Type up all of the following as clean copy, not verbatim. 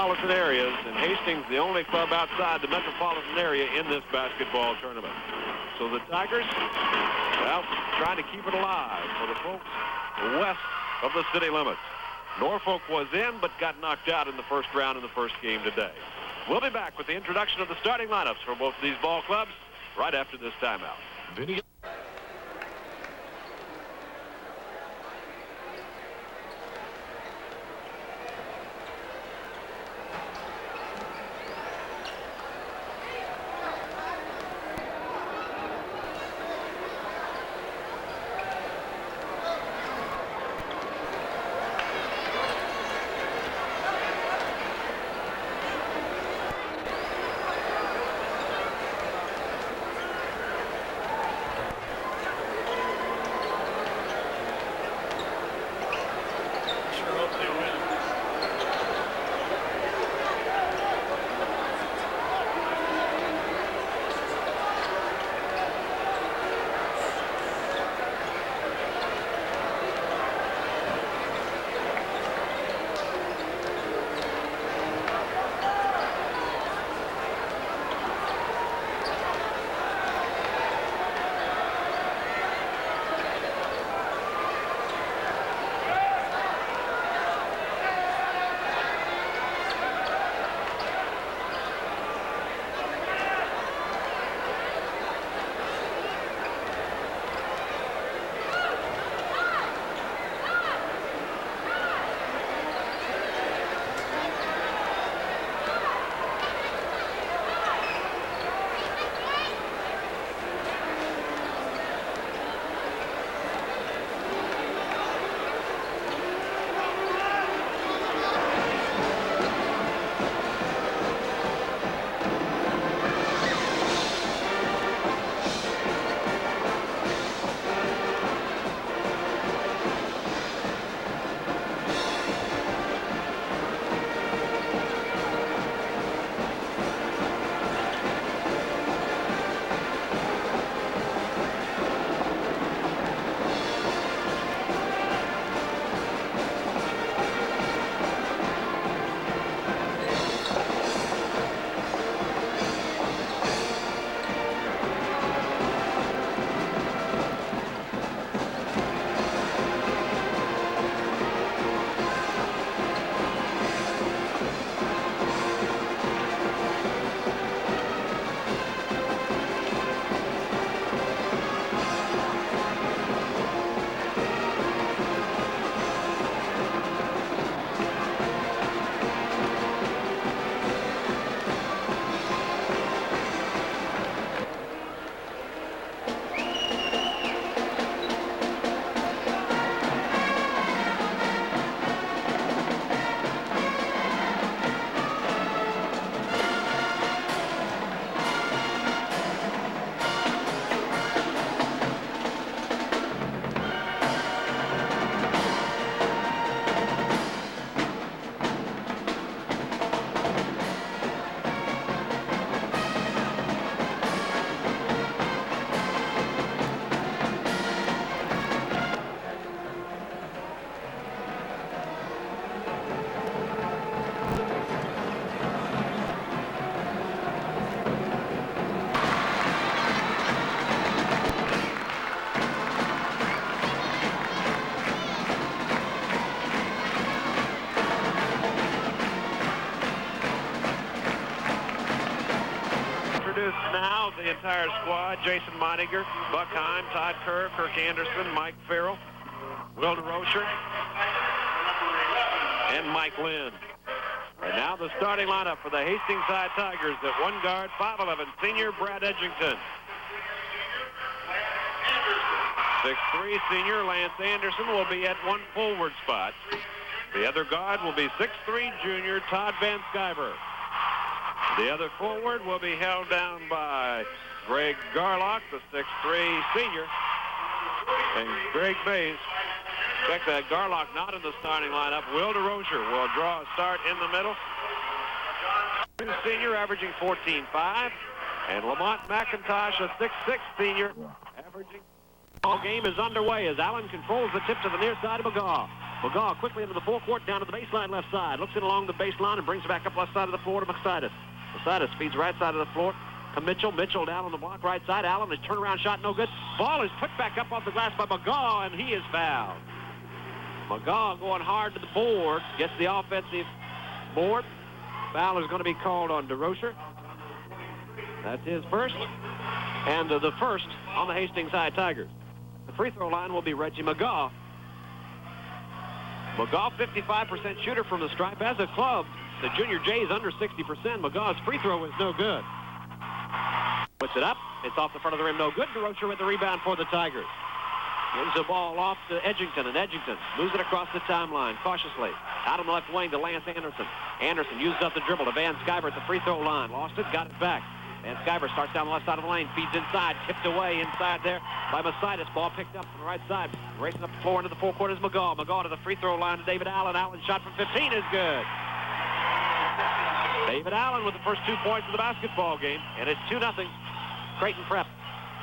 metropolitan areas, and Hastings the only club outside the metropolitan area in this basketball tournament. So the Tigers, well, trying to keep it alive for the folks west of the city limits. Norfolk was in, but got knocked out in the first round in the first game today. We'll be back with the introduction of the starting lineups for both of these ball clubs right after this timeout. Vinny. Now the entire squad: Jason Meininger, Buck Heim, Todd Kerr, Kirk Anderson, Mike Farrell, Will DeRocher, and Mike Lynn. And now the starting lineup for the Hastings High Tigers at one guard, 5'11", senior Brad Edgington. 6'3", senior Lance Anderson will be at one forward spot. The other guard will be 6'3", junior Todd Van Sciver. The other forward will be held down by Greg Garlock, the 6'3", senior, and Greg Bays. Check that, Garlock not in the starting lineup. Will DeRocher will draw a start in the middle. Senior averaging 14.5, and Lamont McIntosh, a 6'6", senior, averaging. Ball game is underway as Allen controls the tip to the near side of McGaw. McGaw quickly into the forecourt, down to the baseline left side. Looks in along the baseline and brings it back up left side of the floor to Macidas. Macidas feeds right side of the floor to Mitchell. Mitchell down on the block right side. Allen, his turnaround shot no good. Ball is put back up off the glass by McGaw, and he is fouled. McGaw going hard to the board. Gets the offensive board. Foul is going to be called on DeRocher. That's his first. And the first on the Hastings High Tigers. The free throw line will be Reggie McGaw. McGaw, 55% shooter from the stripe. As a club, the Junior Jays under 60%. McGaw's free throw is no good. Puts it up. It's off the front of the rim. No good. DeRocher with the rebound for the Tigers. Gives the ball off to Edgington, and Edgington moves it across the timeline cautiously. Out on the left wing to Lance Anderson. Anderson uses up the dribble to Van Sciver at the free throw line. Lost it, got it back. Van Sciver starts down the left side of the lane, feeds inside, tipped away inside there by Macidas. Ball picked up from the right side. Racing up the floor into the forecourt is McGaw. McGaw to the free throw line to David Allen. Allen's shot from 15 is good. David Allen with the first 2 points of the basketball game, and it's 2-0. Creighton Prep.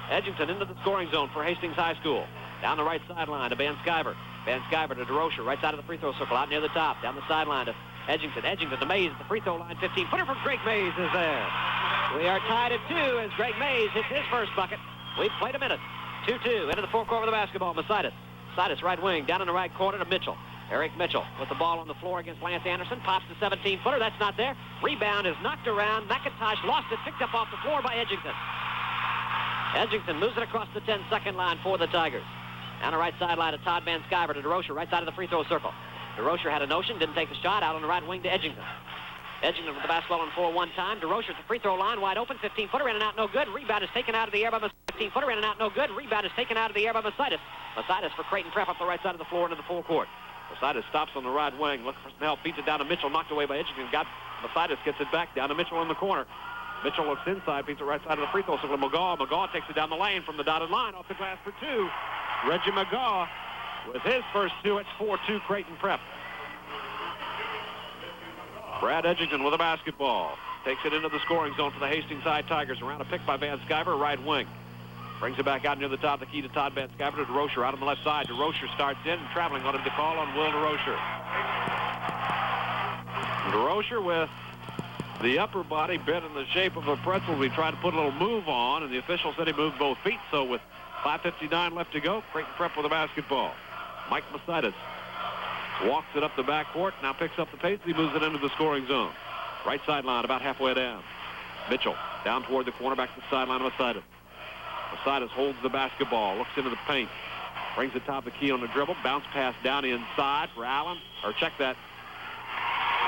Edgington into the scoring zone for Hastings High School. Down the right sideline to Van Sciver. Van Sciver to DeRocher, right side of the free throw circle, out near the top. Down the sideline to Edgington. Edgington to Mays at the free throw line. 15-footer from Greg Mays is there. We are tied at 2 as Greg Mays hits his first bucket. We've played a minute. 2-2 into the forecourt with the basketball. Macidas. Macidas right wing, down in the right corner to Mitchell. Eric Mitchell with the ball on the floor against Lance Anderson. Pops the 17-footer. That's not there. Rebound is knocked around. McIntosh lost it. Picked up off the floor by Edgington. Edgington moves it across the 10-second line for the Tigers. Down the right sideline to Todd Van Sciver to DeRocher, right side of the free throw circle. DeRocher had a notion, didn't take the shot. Out on the right wing to Edgington. Edgington with the basketball on 4-1 time. DeRocher at the free throw line, wide open. 15-footer in and out, no good. Rebound is taken out of the air by Macidas. 15-footer in and out, no good. Rebound is taken out of the air by Macidas. Macidas for Creighton Prep up the right side of the floor into the forecourt. Macidas stops on the right wing, looking for some help, feeds it down to Mitchell, knocked away by Edgington. Macidas gets it back down to Mitchell in the corner. Mitchell looks inside, feeds it right side of the free throw circle to McGaw. McGaw takes it down the lane from the dotted line, off the glass for 2. Reggie McGaw with his first 2. It's 4-2 Creighton Prep. Brad Edgington with a basketball. Takes it into the scoring zone for the Hastings High Tigers. Around a pick by Van Sciver, right wing. Brings it back out near the top of the key to Todd Van Sciver to DeRocher out on the left side. DeRocher starts in and traveling on him to call on Will DeRocher. DeRocher with the upper body bent in the shape of a pretzel. We tried to put a little move on, and the official said he moved both feet. So with 5:59 left to go, Creighton Prep with a basketball. Mike Macidas walks it up the backcourt, now picks up the pace. He moves it into the scoring zone. Right sideline, about halfway down. Mitchell down toward the corner, back to the sideline of Macidas. Macidas holds the basketball, looks into the paint, brings the top of the key on the dribble, bounce pass down inside for Allen, or check that,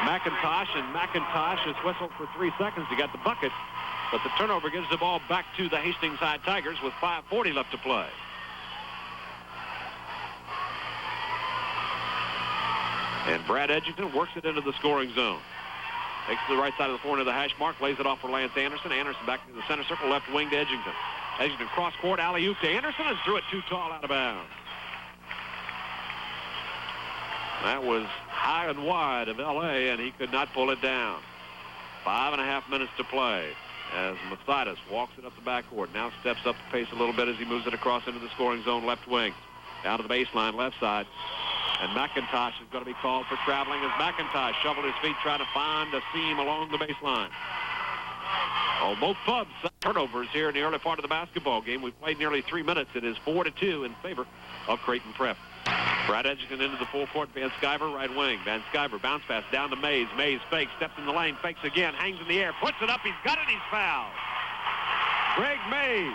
McIntosh, and McIntosh is whistled for 3 seconds. He got the bucket, but the turnover gives the ball back to the Hastings High Tigers with 5:40 left to play. And Brad Edgington works it into the scoring zone. Takes to the right side of the floor into the hash mark, lays it off for Lance Anderson. Anderson back into the center circle, left wing to Edgington. Edgington cross court, alley-oop to Anderson, and threw it too tall out of bounds. That was high and wide of L.A., and he could not pull it down. 5.5 minutes to play as Macidas walks it up the backcourt. Now steps up the pace a little bit as he moves it across into the scoring zone left wing. Down to the baseline left side. And McIntosh is going to be called for traveling as McIntosh shoveled his feet trying to find a seam along the baseline. Oh, both clubs turnovers here in the early part of the basketball game. We've played nearly 3 minutes. It is 4-2 in favor of Creighton Prep. Brad Edgington into the full court. Van Sciver, right wing. Van Sciver, bounce pass down to Mays. Mays fakes, steps in the lane, fakes again, hangs in the air, puts it up. He's got it. He's fouled. Greg Mays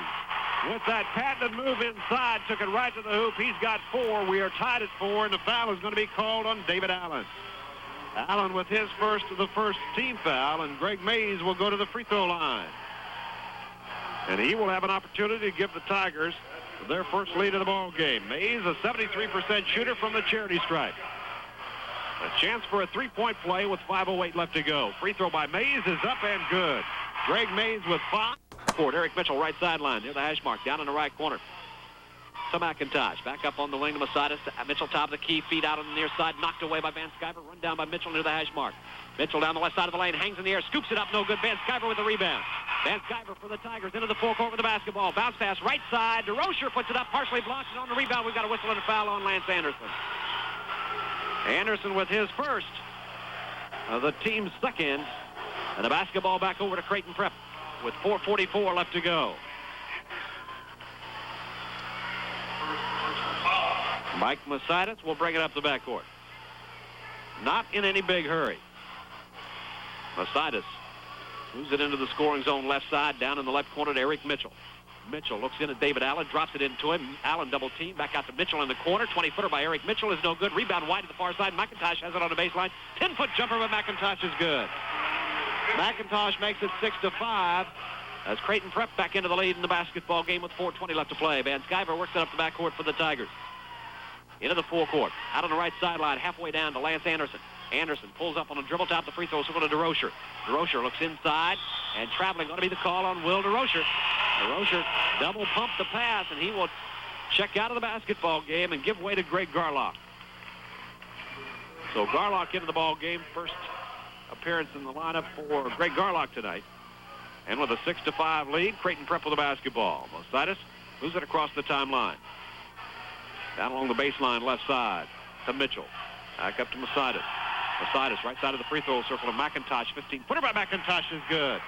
with that patented move inside, took it right to the hoop. He's got 4. We are tied at 4, and the foul is going to be called on David Allen. Allen with his first of the first team foul, and Greg Mays will go to the free throw line. And he will have an opportunity to give the Tigers their first lead of the ball game. Mays, a 73% shooter from the charity stripe. A chance for a three-point play with 5:08 left to go. Free throw by Mays is up and good. Greg Mays with 5. Eric Mitchell, right sideline, near the hash mark, down in the right corner. To McIntosh, back up on the wing to Macidas. Mitchell top of the key, feet out on the near side, knocked away by Van Sciver, run down by Mitchell near the hash mark. Mitchell down the left side of the lane, hangs in the air, scoops it up, no good. Van Sciver with the rebound. Van Sciver for the Tigers, into the forecourt with the basketball. Bounce pass right side, DeRocher puts it up, partially blocked, and on the rebound we've got a whistle and a foul on Lance Anderson. Anderson with his first, the team's second, and the basketball back over to Creighton Prep with 4:44 left to go. Mike Masitis will bring it up the backcourt. Not in any big hurry. Masitis moves it into the scoring zone left side, down in the left corner to Eric Mitchell. Mitchell looks in at David Allen, drops it into him. Allen double team, back out to Mitchell in the corner. 20-footer by Eric Mitchell is no good. Rebound wide to the far side. McIntosh has it on the baseline. 10-foot jumper, but McIntosh is good. McIntosh makes it 6-5 as Creighton Prep back into the lead in the basketball game with 4:20 left to play. Van Sciver works it up the backcourt for the Tigers. Into the forecourt. Out on the right sideline, halfway down to Lance Anderson. Anderson pulls up on a dribble, top the free throw, circle to DeRocher. DeRocher looks inside, and traveling going to be the call on Will DeRocher. DeRocher double pumped the pass, and he will check out of the basketball game and give way to Greg Garlock. So Garlock into the ball game, first appearance in the lineup for Greg Garlock tonight. And with a 6-5 lead, Creighton Prep with the basketball. Masitis moves it across the timeline. Down along the baseline left side to Mitchell. Back up to Masitis. Masitis right side of the free throw circle to McIntosh. 15-footer by McIntosh is good.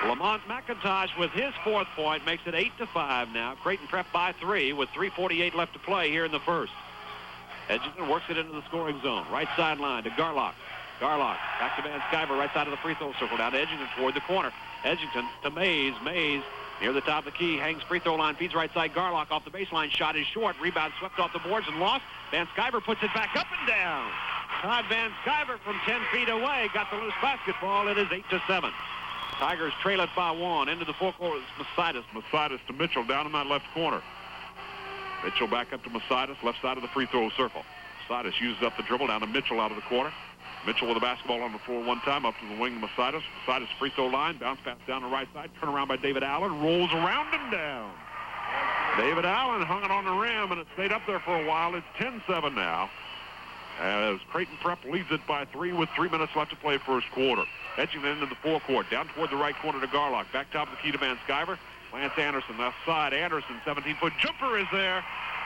Lamont McIntosh with his fourth point makes it 8-5 now. Creighton Prep by 3 with 3:48 left to play here in the first. Edgerton works it into the scoring zone. Right sideline to Garlock. Garlock back to Van Sciver, right side of the free throw circle. Down to Edgerton toward the corner. Edgerton to Mays. Mays near the top of the key, hangs free throw line, feeds right side. Garlock off the baseline. Shot is short. Rebound swept off the boards and lost. Van Sciver puts it back up and down. Todd Van Sciver from 10 feet away got the loose basketball. It is 8-7. Tigers trail it by 1. Into the forecourt is Masitis. Masitis to Mitchell down in that left corner. Mitchell back up to Masitis, left side of the free throw circle. Masitis uses up the dribble down to Mitchell out of the corner. Mitchell with the basketball on the floor one time, up to the wing to Masitis. Masitis free throw line, bounce pass down the right side, turn around by David Allen, rolls around and down. David Allen hung it on the rim, and it stayed up there for a while. It's 10-7 now, as Creighton Prep leads it by 3 with 3 minutes left to play first quarter. Edging into the forecourt, down toward the right corner to Garlock. Back top of the key to Van Sciver. Lance Anderson, left side. Anderson, 17-foot jumper is there.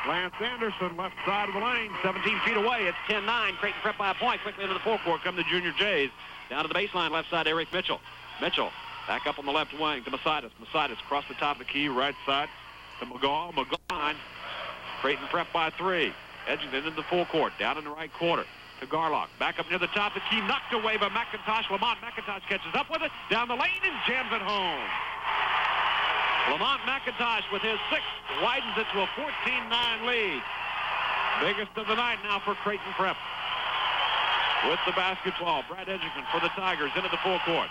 Lance Anderson, left side of the lane, 17 feet away. It's 10-9. Creighton Prep by a point. Quickly into the forecourt come the Junior Jays. Down to the baseline, left side, Eric Mitchell. Mitchell back up on the left wing to Masitis. Masitis across the top of the key, right side to McGaw. McGaw, Creighton Prep by 3. Edging into the forecourt, down in the right corner to Garlock. Back up near the top of the key, knocked away by McIntosh. Lamont McIntosh catches up with it, down the lane and jams it home. Lamont McIntosh with his 6th widens it to a 14-9 lead. Biggest of the night now for Creighton Prep. With the basketball, Brad Edgerton for the Tigers into the forecourt.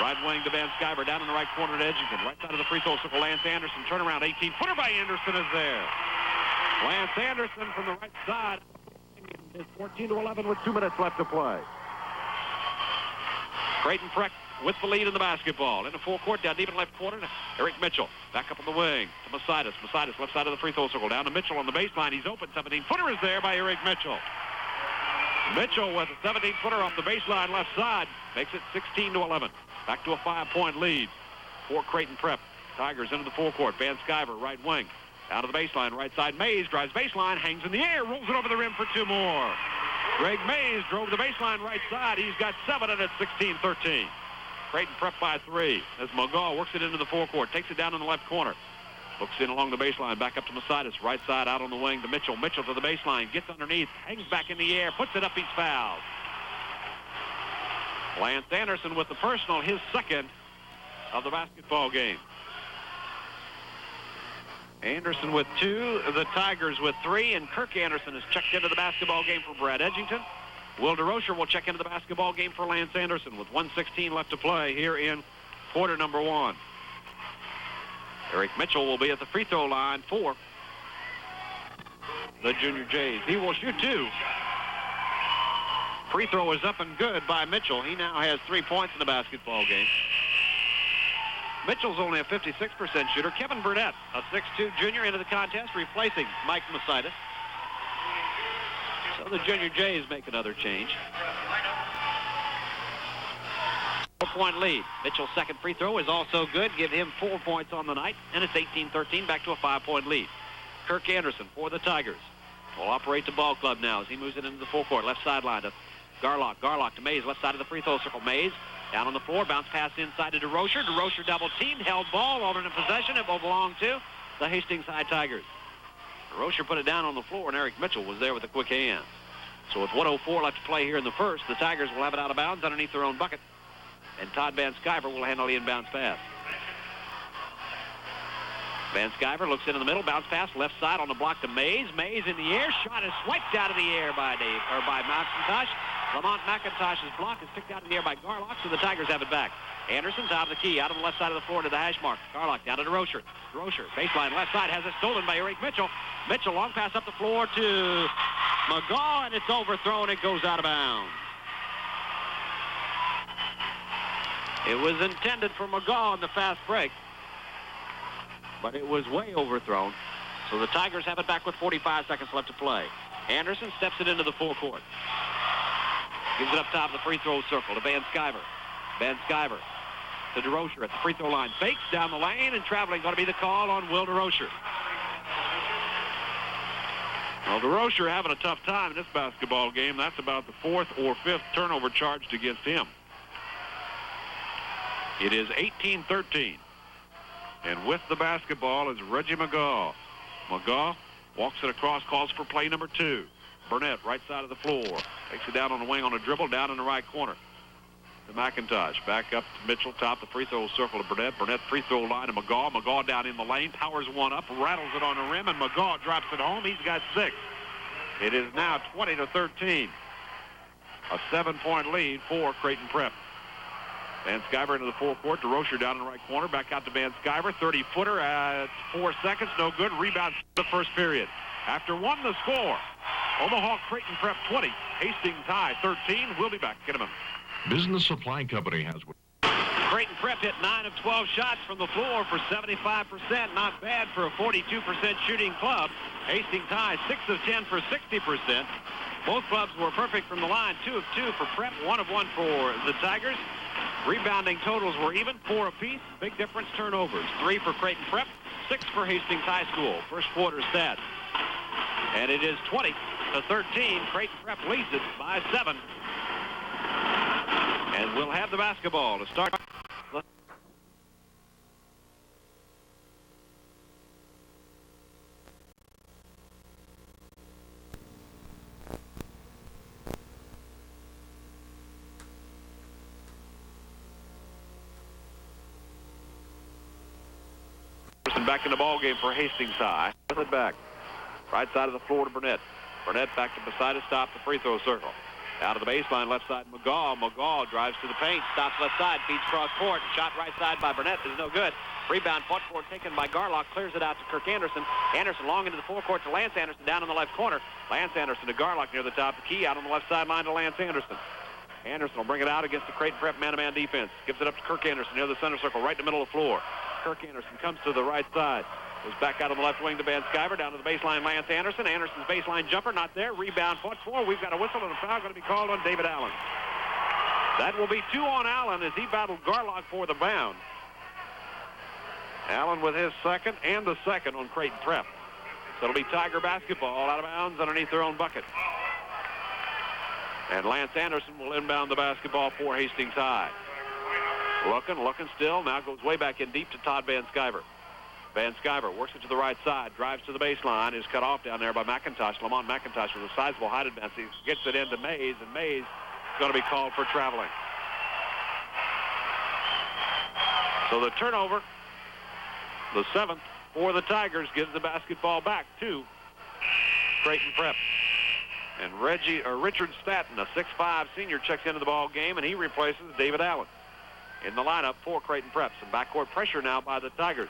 Right wing to Van Sciver, down in the right corner to Edgerton. Right side of the free throw circle, Lance Anderson. Turnaround, 18-footer by Anderson is there. Lance Anderson from the right side. It's 14-11 with 2 minutes left to play. Creighton Prep with the lead in the basketball. In the forecourt, down deep in the left corner to Eric Mitchell. Back up on the wing to Masitis. Masitis left side of the free throw circle. Down to Mitchell on the baseline. He's open. 17-footer is there by Eric Mitchell. Mitchell with a 17-footer off the baseline left side. Makes it 16-11. Back to a 5-point lead for Creighton Prep. Tigers into the forecourt. Van Sciver, right wing. Out of the baseline, right side. Mays drives baseline, hangs in the air, rolls it over the rim for 2 more. Greg Mays drove the baseline right side. He's got 7, and it's 16-13. Creighton Prep by 3 as McGaw works it into the forecourt, takes it down in the left corner. Looks in along the baseline, back up to Masitis, right side out on the wing to Mitchell. Mitchell to the baseline, gets underneath, hangs back in the air, puts it up, he's fouled. Lance Anderson with the personal, his 2nd of the basketball game. Anderson with 2, the Tigers with 3, and Kirk Anderson has checked into the basketball game for Brad Edgington. Will DeRocher will check into the basketball game for Lance Anderson with 1:16 left to play here in quarter number 1. Eric Mitchell will be at the free throw line for the Junior Jays. He will shoot 2. Free throw is up and good by Mitchell. He now has 3 points in the basketball game. Mitchell's only a 56% shooter. Kevin Burnett, a 6'2 junior, into the contest, replacing Mike Masitis. So the Junior Jays make another change. 4-point lead. Mitchell's 2nd free throw is also good. Give him 4 points on the night, and it's 18-13, back to a 5-point lead. Kirk Anderson for the Tigers. will operate the ball club now as he moves it into the full court. Left sideline to Garlock. Garlock to Mays, left side of the free throw circle. Mays down on the floor, bounce pass inside to DeRocher. DeRocher double teamed, held ball, alternate possession. It will belong to the Hastings High Tigers. DeRocher put it down on the floor, and Eric Mitchell was there with a quick hand. So with 1:04 left to play here in the first, the Tigers will have it out of bounds underneath their own bucket. And Todd Van Sciver will handle the inbounds pass. Van Sciver looks into the middle, bounce pass left side on the block to Mays. Mays in the air, shot is swiped out of the air by McIntosh. Lamont McIntosh's block is picked out in the air by Garlock, so the Tigers have it back. Anderson top of the key, out on the left side of the floor to the hash mark. Garlock down to DeRocher. DeRocher, baseline left side, has it stolen by Eric Mitchell. Mitchell, long pass up the floor to McGaw, and it's overthrown. It goes out of bounds. It was intended for McGaw on the fast break, but it was way overthrown. So the Tigers have it back with 45 seconds left to play. Anderson steps it into the full court. Gives it up top of the free throw circle to Van Sciver. Van Sciver to DeRocher at the free throw line. Fakes down the lane, and traveling going to be the call on Will DeRocher. Well, DeRocher having a tough time in this basketball game. That's about the 4th or 5th turnover charged against him. It is 18-13. And with the basketball is Reggie McGaw. McGaw walks it across, calls for play number 2. Burnett, right side of the floor. Takes it down on the wing on a dribble, down in the right corner to McIntosh. Back up to Mitchell, top the free throw circle to Burnett. Burnett free throw line to McGaw. McGaw down in the lane, powers one up, rattles it on the rim, and McGaw drops it home. He's got 6. It is now 20-13. A 7-point lead for Creighton Prep. Van Sciver into the full court. DeRocher down in the right corner. Back out to Van Sciver. 30-footer at 4 seconds. No good. Rebound the first period. After 1, the score. Omaha Creighton Prep 20. Hastings High 13. We'll be back in a minute. Business Supply Company has... Creighton Prep hit 9 of 12 shots from the floor for 75%. Not bad for a 42% shooting club. Hastings High 6 of 10 for 60%. Both clubs were perfect from the line. 2 of 2 for Prep. 1 of 1 for the Tigers. Rebounding totals were even, 4 apiece. Big difference turnovers. 3 for Creighton Prep, 6 for Hastings High School. First quarter stats. And it is 20-13. Creighton Prep leads it by 7. And we'll have the basketball to start. Back in the ball game for Hastings High. With it back. Right side of the floor to Burnett. Burnett back to beside his stop the free throw circle. Out of the baseline, left side McGaw. McGaw drives to the paint, stops left side, feeds cross court. Shot right side by Burnett is no good. Rebound fought for, taken by Garlock, clears it out to Kirk Anderson. Anderson long into the forecourt to Lance Anderson down in the left corner. Lance Anderson to Garlock near the top of the key, out on the left sideline to Lance Anderson. Anderson will bring it out against the Creighton Prep man-to-man defense. Gives it up to Kirk Anderson near the center circle, right in the middle of the floor. Kirk Anderson comes to the right side. Goes back out on the left wing to Van Sciver. Down to the baseline, Lance Anderson. Anderson's baseline jumper, not there. Rebound fought for. We've got a whistle and a foul going to be called on David Allen. That will be 2 on Allen as he battled Garlock for the bound. Allen with his second and the second on Creighton Prep. So it'll be Tiger basketball out of bounds underneath their own bucket. And Lance Anderson will inbound the basketball for Hastings High. Looking still. Now goes way back in deep to Todd Van Sciver. Van Sciver works it to the right side, drives to the baseline, is cut off down there by McIntosh. Lamont McIntosh with a sizable height advance. He gets it into Mays, and Mays is going to be called for traveling. So the turnover, the 7th for the Tigers, gives the basketball back to Creighton Prep. And Richard Staton, a 6'5 senior, checks into the ball game, and he replaces David Allen in the lineup for Creighton Prep. Some backcourt pressure now by the Tigers.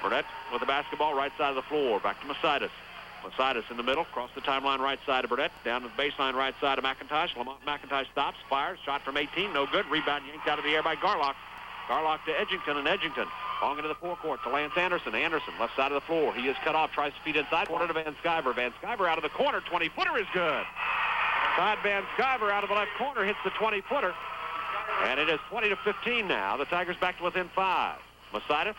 Burnett with the basketball, right side of the floor. Back to Masitis. Masitis in the middle, across the timeline, right side of Burnett. Down to the baseline, right side of McIntosh. Lamont McIntosh stops, fires, shot from 18, no good. Rebound yanked out of the air by Garlock. Garlock to Edgington, and Edgington long into the forecourt to Lance Anderson. Anderson, left side of the floor. He is cut off, tries to feed inside. Corner to Van Sciver. Van Sciver out of the corner. 20-footer is good. Todd Van Sciver out of the left corner hits the 20-footer. And it is 20-15 now. The Tigers back to within 5. Masitis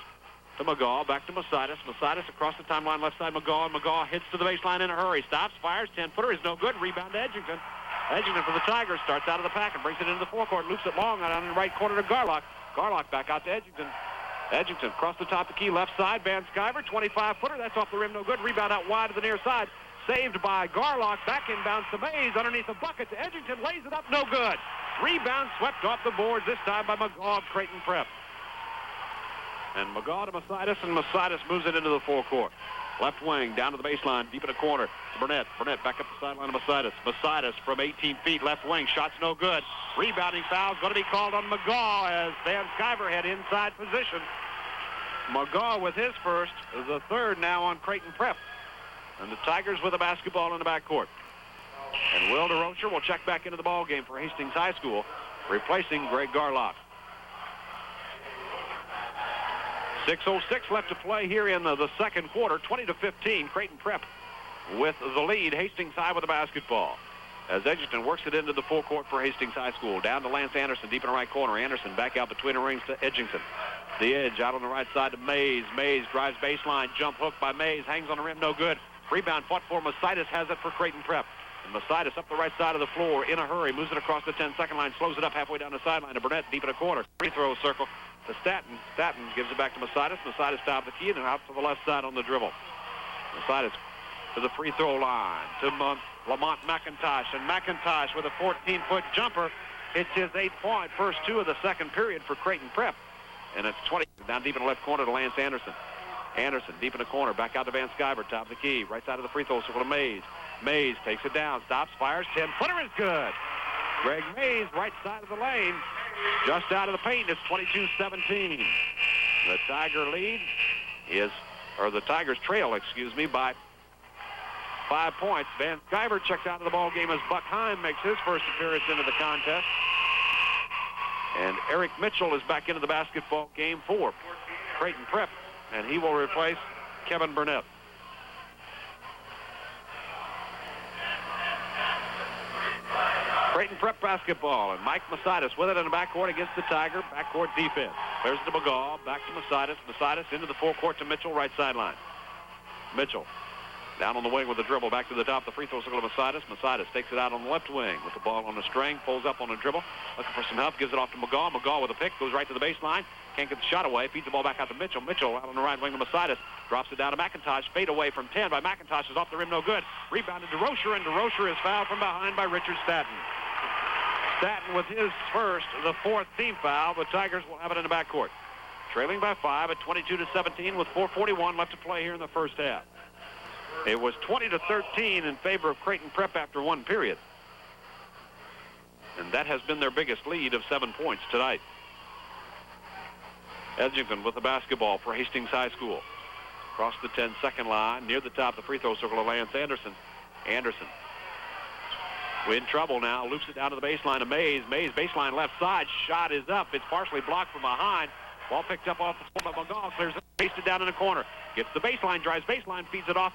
to McGaw, back to Masitis. Masitis across the timeline, left side McGaw, and McGaw hits to the baseline in a hurry. Stops, fires, 10-footer is no good. Rebound to Edgington. Edgington for the Tigers starts out of the pack and brings it into the forecourt, loops it long out on the right corner to Garlock. Garlock back out to Edgington. Edgington across the top of the key, left side. Van Sciver, 25-footer. That's off the rim, no good. Rebound out wide to the near side. Saved by Garlock. Back inbounds to Mays. Underneath the bucket to Edgington. Lays it up, no good. Rebound swept off the boards, this time by McGaw of Creighton Prep. And McGaw to Masitis, and Masitis moves it into the forecourt. Left wing, down to the baseline, deep in the corner to Burnett. Burnett back up the sideline to Masitis. Masitis from 18 feet, left wing, shot's no good. Rebounding foul's going to be called on McGaw as Van Sciver had inside position. McGaw with his first, the third now on Creighton Prep. And the Tigers with the basketball in the backcourt. And Will DeRocher will check back into the ball game for Hastings High School, replacing Greg Garlock. 6:06 left to play here in the second quarter. 20-15, Creighton Prep with the lead. Hastings High with the basketball. As Edgington works it into the forecourt for Hastings High School. Down to Lance Anderson, deep in the right corner. Anderson back out between the rings to Edgington. The edge out on the right side to Mays. Mays drives baseline, jump hook by Mays. Hangs on the rim, no good. Rebound fought for. Masitis has it for Creighton Prep. And Masitis up the right side of the floor in a hurry. Moves it across the 10-second line. Slows it up halfway down the sideline to Burnett, deep in the corner. Free throw circle to Staton. Staton gives it back to Masitis. Masitis top the key and out to the left side on the dribble. Masitis to the free throw line to Lamont McIntosh. And McIntosh with a 14-foot jumper. It's his 8th point, first 2 of the second period for Creighton Prep. And it's 20 down deep in the left corner to Lance Anderson. Anderson deep in the corner, back out to Van Sciver, top of the key, right side of the free throw circle to Mays. Mays takes it down, stops, fires, 10-footer is good. Greg Mays, right side of the lane, just out of the paint. It's 22-17. The Tiger lead is, or the Tigers trail, by 5 points. Van Sciver checks out of the ball game as Buck Heim makes his first appearance into the contest. And Eric Mitchell is back into the basketball game for Creighton Prep, and he will replace Kevin Burnett. Creighton Prep basketball, and Mike Masitis with it in the backcourt against the Tiger. Backcourt defense. There's to McGaw, back to Masitis. Masitis into the forecourt to Mitchell, right sideline. Mitchell down on the wing with the dribble, back to the top of the free throw circle to Masitis. Masitis takes it out on the left wing with the ball on the string, pulls up on the dribble, looking for some help, gives it off to McGaw. McGaw with a pick, goes right to the baseline, can't get the shot away, feeds the ball back out to Mitchell. Mitchell out on the right wing to Masitis, drops it down to McIntosh, fade away from 10 by McIntosh, is off the rim, no good. Rebounded to DeRocher, and DeRocher is fouled from behind by Richard Staton. Staton with his first, the 4th team foul. The Tigers will have it in the backcourt. Trailing by 5 at 22-17 with 4:41 left to play here in the first half. It was 20-13 in favor of Creighton Prep after one period. And that has been their biggest lead of 7 points tonight. Edgington with the basketball for Hastings High School. Across the 10-second line, near the top of the free throw circle of Lance Anderson. Anderson in trouble now, loops it down to the baseline of Mays. Mays, baseline left side, shot is up. It's partially blocked from behind. Ball picked up off the floor by McGaw, clears it, pasted down in the corner. Gets the baseline, drives baseline, feeds it off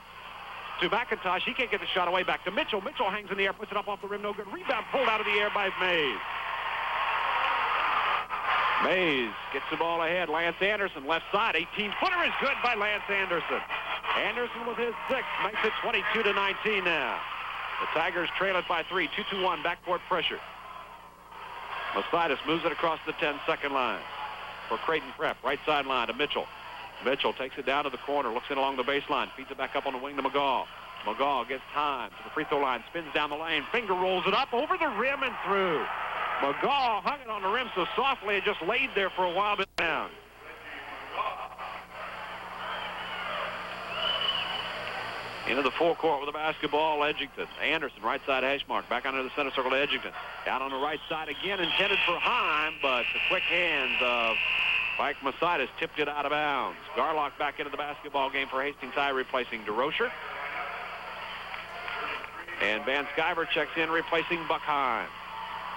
to McIntosh. He can't get the shot away, back to Mitchell. Mitchell hangs in the air, puts it up off the rim, no good. Rebound pulled out of the air by Mays. Mays gets the ball ahead. Lance Anderson, left side, 18-footer is good by Lance Anderson. Anderson with his 6th makes it 22-19 now. The Tigers trail it by 3, 2-2-1, backcourt pressure. Masitis moves it across the 10-second line for Creighton Prep, right sideline to Mitchell. Mitchell takes it down to the corner, looks in along the baseline, feeds it back up on the wing to McGaw. McGaw gets time to the free throw line, spins down the lane, finger rolls it up over the rim and through. McGaw hung it on the rim so softly it just laid there for a while, but down. Into the forecourt with the basketball, Edgington. Anderson, right side hash mark, back under the center circle to Edgington. Down on the right side again, intended for Heim, but the quick hands of Mike Masitis tipped it out of bounds. Garlock back into the basketball game for Hastings High, replacing DeRocher. And Van Sciver checks in, replacing Buck Heim.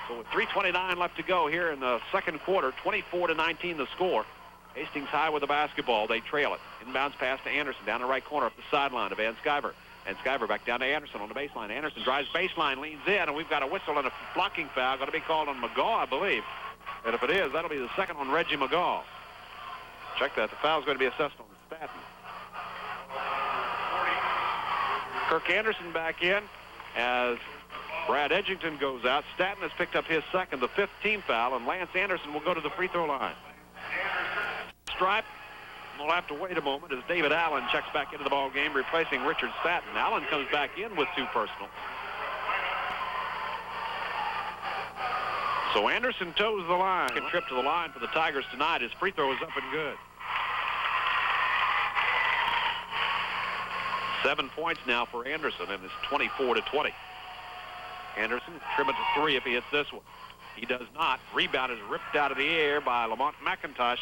So with 3:29 left to go here in the second quarter, 24-19 the score. Hastings High with the basketball. They trail it. Inbounds pass to Anderson down the right corner up the sideline to Van Sciver. And Sciver back down to Anderson on the baseline. Anderson drives baseline, leans in, and we've got a whistle and a blocking foul. Going to be called on McGaw, I believe. And if it is, that'll be the second on Reggie McGaw. Check that. The foul is going to be assessed on Staton. Kirk Anderson back in as Brad Edgington goes out. Staton has picked up his second, the 15th foul, and Lance Anderson will go to the free throw line. Stripe. We'll have to wait a moment as David Allen checks back into the ball game, replacing Richard Staton. Allen comes back in with 2 personal. So Anderson toes the line. Second trip to the line for the Tigers tonight. His free throw is up and good. 7 points now for Anderson, and it's 24-20. Anderson trim it to 3 if he hits this one. He does not. Rebound is ripped out of the air by Lamont McIntosh.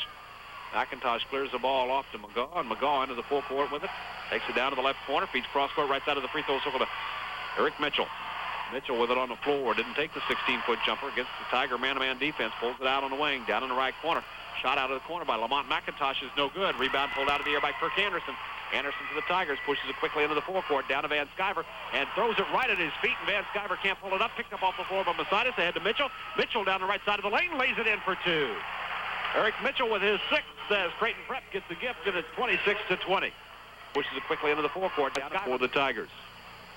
McIntosh clears the ball off to McGaw, and McGaw into the full court with it. Takes it down to the left corner, feeds cross court right side of the free throw circle to Eric Mitchell. Mitchell with it on the floor. Didn't take the 16-foot jumper against the Tiger man-to-man defense. Pulls it out on the wing, down in the right corner. Shot out of the corner by Lamont McIntosh is no good. Rebound pulled out of the air by Kirk Anderson. Anderson to the Tigers, pushes it quickly into the forecourt, down to Van Sciver, and throws it right at his feet, and Van Sciver can't pull it up. Picked up off the floor by Masitis, ahead to Mitchell. Mitchell down the right side of the lane, lays it in for 2. Eric Mitchell with his 6th says Creighton Prep gets the gift, and it's 26-20. Pushes it quickly into the forecourt, down for the Tigers.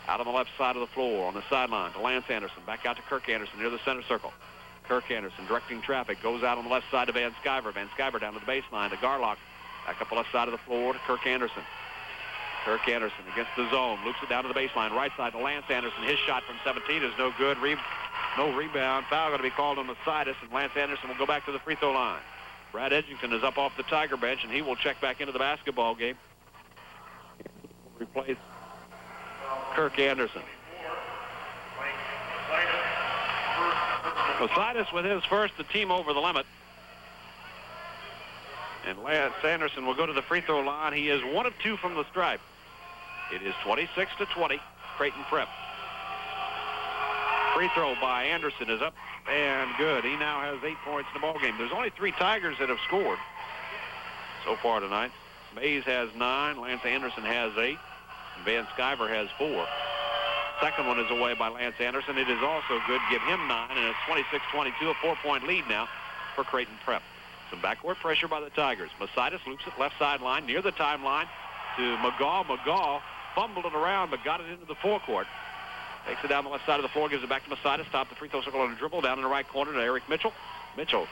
Out on the left side of the floor, on the sideline to Lance Anderson, back out to Kirk Anderson near the center circle. Kirk Anderson directing traffic, goes out on the left side to Van Sciver. Van Sciver down to the baseline to Garlock. Back up the left side of the floor to Kirk Anderson. Kirk Anderson against the zone, loops it down to the baseline, right side to Lance Anderson. His shot from 17 is no good. No rebound. Foul going to be called on Masitis, and Lance Anderson will go back to the free throw line. Brad Edgington is up off the Tiger bench, and he will check back into the basketball game. Replace Kirk Anderson. Masitis with his first, the team over the limit. And Lance Anderson will go to the free throw line. He is 1 of 2 from the stripe. It is 26-20, Creighton Prep. Free throw by Anderson is up and good. He now has 8 points in the ball game. There's only 3 Tigers that have scored so far tonight. Mays has 9, Lance Anderson has 8, and Van Sciver has 4. Second one is away by Lance Anderson. It is also good. Give him 9, and it's 26-22, a 4-point lead now for Creighton Prep. Some backcourt pressure by the Tigers. Masitis loops it left sideline near the timeline to McGaw. McGaw fumbled it around but got it into the forecourt. Takes it down the left side of the floor, gives it back to Masitis. Top the free throw circle on a dribble down in the right corner to Eric Mitchell. Mitchell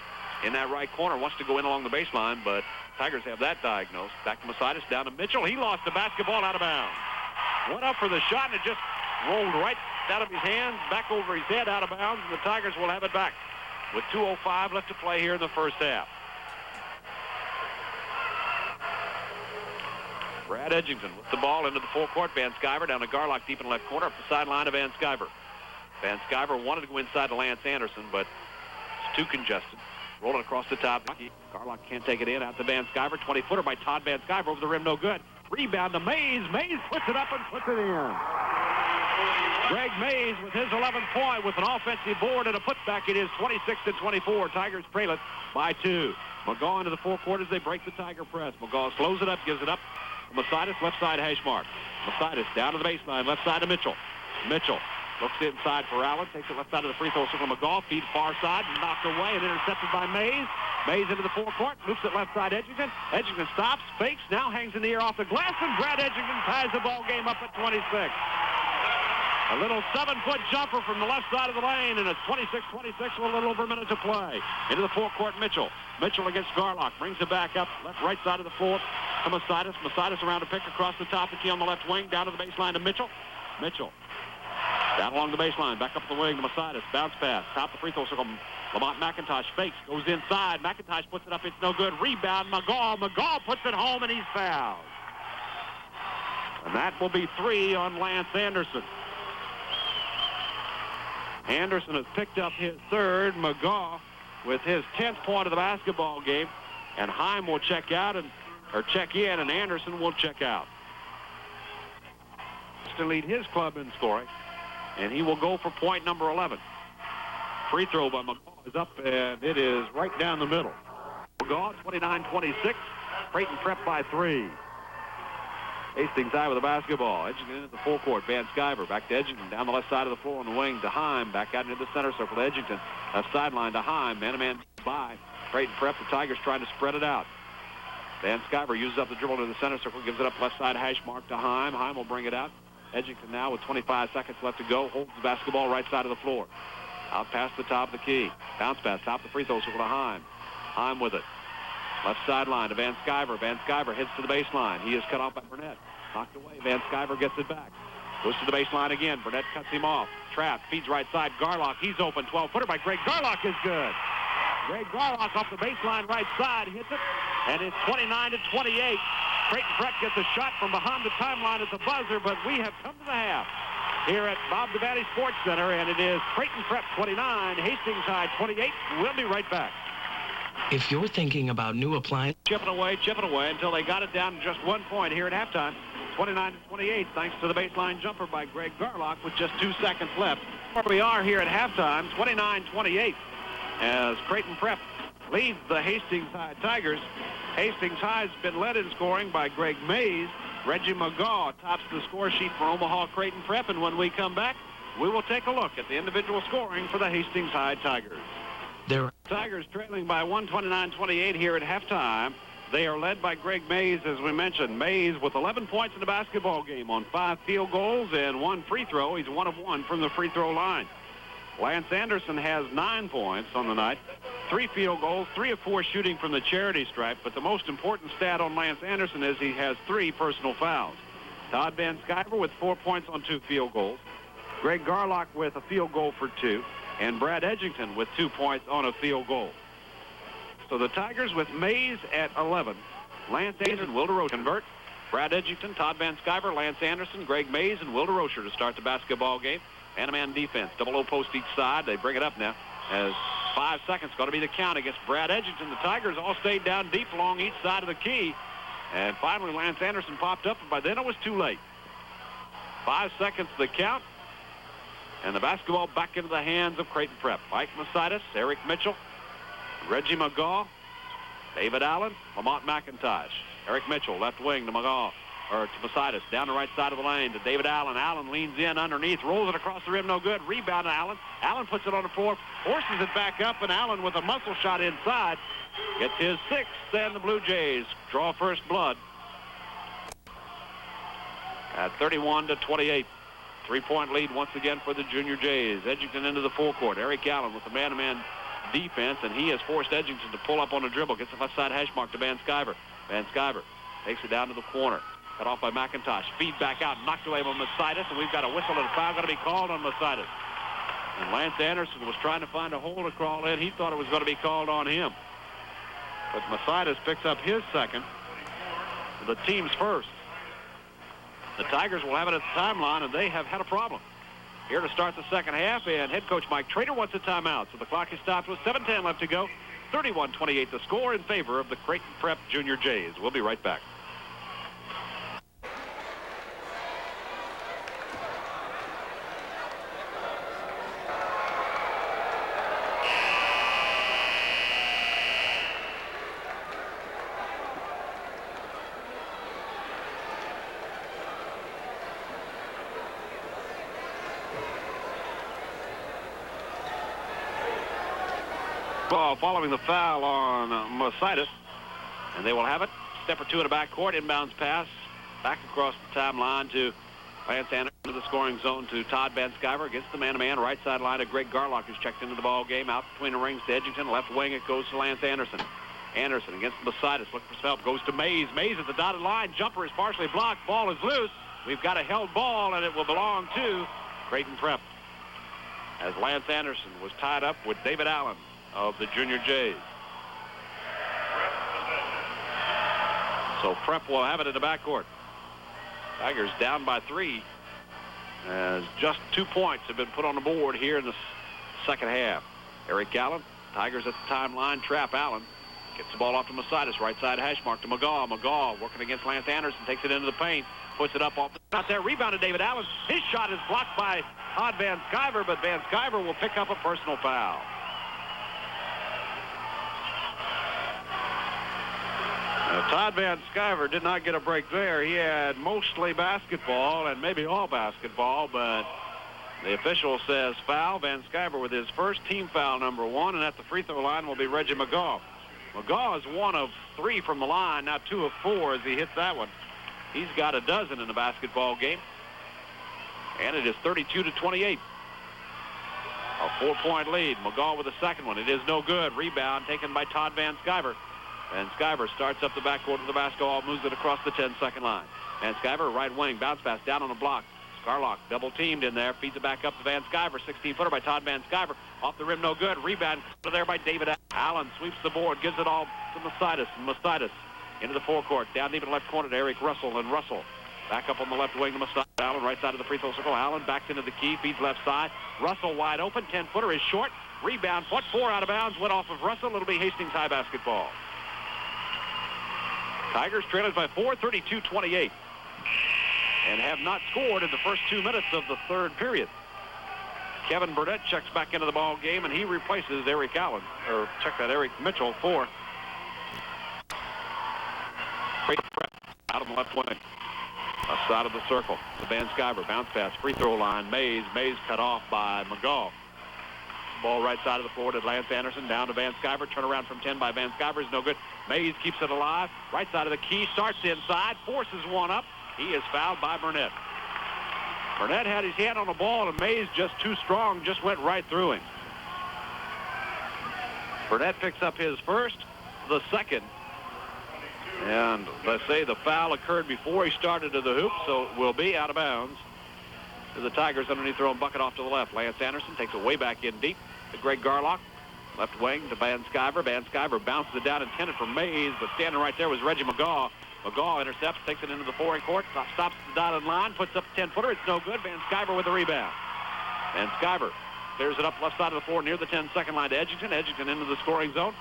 in that right corner wants to go in along the baseline, but Tigers have that diagnosed. Back to Masitis, down to Mitchell. He lost the basketball out of bounds. Went up for the shot, and it just rolled right out of his hands, back over his head, out of bounds, and the Tigers will have it back with 2:05 left to play here in the first half. Brad Edgington with the ball into the forecourt. Van Sciver down to Garlock deep in the left corner, up the sideline to Van Sciver. Van Sciver wanted to go inside to Lance Anderson, but it's too congested. Roll it across the top. Garlock can't take it in. Out to Van Sciver. 20-footer by Todd Van Sciver over the rim. No good. Rebound to Mays. Mays puts it up and puts it in. Greg Mays with his 11th point with an offensive board and a putback. It is 26-24. Tigers trail it by 2. McGaw into the forecourt as they break the Tiger press. McGaw slows it up, gives it up. Masitis, left side hash mark. Masitis down to the baseline, left side to Mitchell. Mitchell looks inside for Allen, takes it left side of the free throw circle. McGaw feeds far side, knocked away and intercepted by Mays. Mays into the forecourt, loops it left side Edgington. Edgington stops, fakes, now hangs in the air off the glass, and Brad Edgington ties the ball game up at 26. A little 7-foot jumper from the left side of the lane, and it's 26-26 with a little over a minute to play. Into the forecourt, Mitchell. Mitchell against Garlock, brings it back up, right side of the floor to Masitis. Masitis around to pick across the top of the key on the left wing, down to the baseline to Mitchell. Mitchell down along the baseline, back up the wing to Masitis. Bounce pass, top the free throw circle. Lamont McIntosh fakes, goes inside. McIntosh puts it up, it's no good. Rebound, McGaw. McGaw puts it home, and he's fouled. And that will be 3 on Lance Anderson. Anderson has picked up his 3rd. McGaw with his 10th point of the basketball game. And Heim will check out, or check in, and Anderson will check out. To lead his club in scoring, and he will go for point number 11. Free throw by McGaw is up, and it is right down the middle. McGaw, 29-26. Creighton Prep by 3. Hastings high with the basketball. Edgington into the full court. Van Sciver back to Edgington. Down the left side of the floor on the wing to Heim. Back out into the center circle to Edgington. Left sideline to Heim. Man-to-man by Creighton Prep. The Tigers trying to spread it out. Van Sciver uses up the dribble to the center circle, gives it up left side hash mark to Heim. Heim will bring it out. Edgington now with 25 seconds left to go. Holds the basketball right side of the floor. Out past the top of the key. Bounce pass, top of the free throw circle to Heim. Heim with it. Left sideline to Van Sciver. Van Sciver hits to the baseline. He is cut off by Burnett. Knocked away. Van Sciver gets it back. Goes to the baseline again. Burnett cuts him off. Trap, feeds right side. Garlock, he's open. 12-footer by Greg Garlock is good. Greg Garlock off the baseline right side hits it, and it's 29-28. Creighton Prep gets a shot from behind the timeline at the buzzer, but we have come to the half here at Bob Devaney Sports Center, and it is Creighton Prep 29, Hastings High 28. We'll be right back. If you're thinking about new appliances, Chipping away until they got it down to just 1 point here at halftime. 29-28, thanks to the baseline jumper by Greg Garlock with just 2 seconds left. Where we are here at halftime, 29-28, as Creighton Prep leads the Hastings High Tigers. Hastings High has been led in scoring by Greg Mays. Reggie McGaw tops the score sheet for Omaha Creighton Prep, and when we come back, we will take a look at the individual scoring for the Hastings High Tigers. Tigers trailing by 129-28 here at halftime. They are led by Greg Mays, as we mentioned. Mays with 11 points in the basketball game on 5 field goals and 1 free throw. He's 1 of 1 from the free throw line. Lance Anderson has 9 points on the night, 3 field goals, 3 of 4 shooting from the charity stripe. But the most important stat on Lance Anderson is he has 3 personal fouls. Todd Van Sciver with 4 points on 2 field goals. Greg Garlock with a field goal for 2. And Brad Edgington with 2 points on a field goal. So the Tigers with Mays at 11. Lance Anderson, Will DeRocher convert. Brad Edgington, Todd Van Sciver, Lance Anderson, Greg Mays, and Will DeRocher to start the basketball game. Man-to-man defense, double O post each side. They bring it up now as 5 seconds going to be the count against Brad Edgington. The Tigers all stayed down deep along each side of the key. And finally, Lance Anderson popped up, but by then it was too late. 5 seconds the count. And the basketball back into the hands of Creighton Prep. Mike Masitis, Eric Mitchell, Reggie McGaw, David Allen, Lamont McIntosh. Eric Mitchell, left wing to McGaw, or to Masitis, down the right side of the lane to David Allen. Allen leans in underneath, rolls it across the rim, no good. Rebound to Allen. Allen puts it on the floor, forces it back up, and Allen with a muscle shot inside gets his 6th, and the Blue Jays draw first blood at 31-28. 3-point lead once again for the Junior Jays. Edgington into the forecourt. Eric Allen with the man-to-man defense, and he has forced Edgington to pull up on the dribble. Gets the left side hash mark to Van Sciver. Van Sciver takes it down to the corner. Cut off by McIntosh. Feed back out, knocked away by Masitis, and we've got a whistle and a foul going to be called on Masitis. And Lance Anderson was trying to find a hole to crawl in. He thought it was going to be called on him. But Masitis picks up his second. The team's first. The Tigers will have it at the timeline, and they have had a problem. Here to start the second half, and head coach Mike Trader wants a timeout. So the clock is stopped with 7:10 left to go. 31-28 the score in favor of the Creighton Prep Junior Jays. We'll be right back. Following the foul on Masitis, and they will have it. Step or two in the backcourt, inbounds pass, back across the timeline to Lance Anderson to the scoring zone to Todd Van Sciver. Against the man-to-man right side line to Greg Garlock, who's checked into the ball game. Out between the rings to Edgington. Left wing, it goes to Lance Anderson. Anderson against Masitis, looking for some help, goes to Mays. Mays at the dotted line. Jumper is partially blocked. Ball is loose. We've got a held ball, and it will belong to Creighton Prep, as Lance Anderson was tied up with David Allen of the Junior Jays. So Prep will have it in the backcourt. Tigers down by 3, as just 2 points have been put on the board here in the second half. Eric Allen, Tigers at the timeline. Trap Allen gets the ball off to Masitis, right side hash mark to McGaw. McGaw working against Lance Anderson, takes it into the paint, puts it up off the shot there. Rebounded David Allen. His shot is blocked by Todd Van Sciver, but Van Sciver will pick up a personal foul. Todd Van Sciver did not get a break there. He had mostly basketball and maybe all basketball, but the official says foul. Van Sciver with his first team foul, number 1, and at the free throw line will be Reggie McGaw. McGaw is 1 of 3 from the line, now 2 of 4 as he hits that one. He's got a dozen in the basketball game. And it is 32-28. A 4-point lead. McGaw with the second one. It is no good. Rebound taken by Todd Van Sciver. Van Sciver starts up the backcourt of the basketball, moves it across the 10-second line. Van Sciver, right wing, bounce pass down on the block. Scarlock double teamed in there, feeds it back up to Van Sciver. 16-footer by Todd Van Sciver. Off the rim, no good. Rebound there by David Allen. Sweeps the board, gives it all to Masitis. Masitis into the forecourt. Down deep in the left corner to Eric Russell. And Russell back up on the left wing to Masitis. Allen right side of the free throw circle. Allen backs into the key, feeds left side. Russell wide open. 10-footer is short. Rebound, foot 4 out of bounds. Went off of Russell. It'll be Hastings high basketball. Tigers trailing by 4, 32-28. And have not scored in the first 2 minutes of the third period. Kevin Burnett checks back into the ball game, and he replaces Eric Allen, or check that, Eric Mitchell for Creighton Prep out on the left wing. Outside of the circle. The Van Sciver bounce pass, free throw line. Mays cut off by McGaw. Ball right side of the floor to Lance Anderson, down to Van Sciver. Turnaround from 10 by Van Sciver is no good. Mays keeps it alive. Right side of the key, starts inside, forces one up. He is fouled by Burnett. Burnett had his hand on the ball, and Mays, just too strong, just went right through him. Burnett picks up his first, the second. And let's say the foul occurred before he started to the hoop, so it will be out of bounds. The Tigers underneath their own bucket off to the left. Lance Anderson takes it way back in deep to Greg Garlock. Left wing to Van Sciver. Van Sciver bounces it down, intended for Mays, but standing right there was Reggie McGaw. McGaw intercepts, takes it into the forward court, stops the dotted line, puts up a 10-footer. It's no good. Van Sciver with the rebound. Van Sciver clears it up left side of the floor near the 10-second line to Edgington. Edgington into the scoring zone.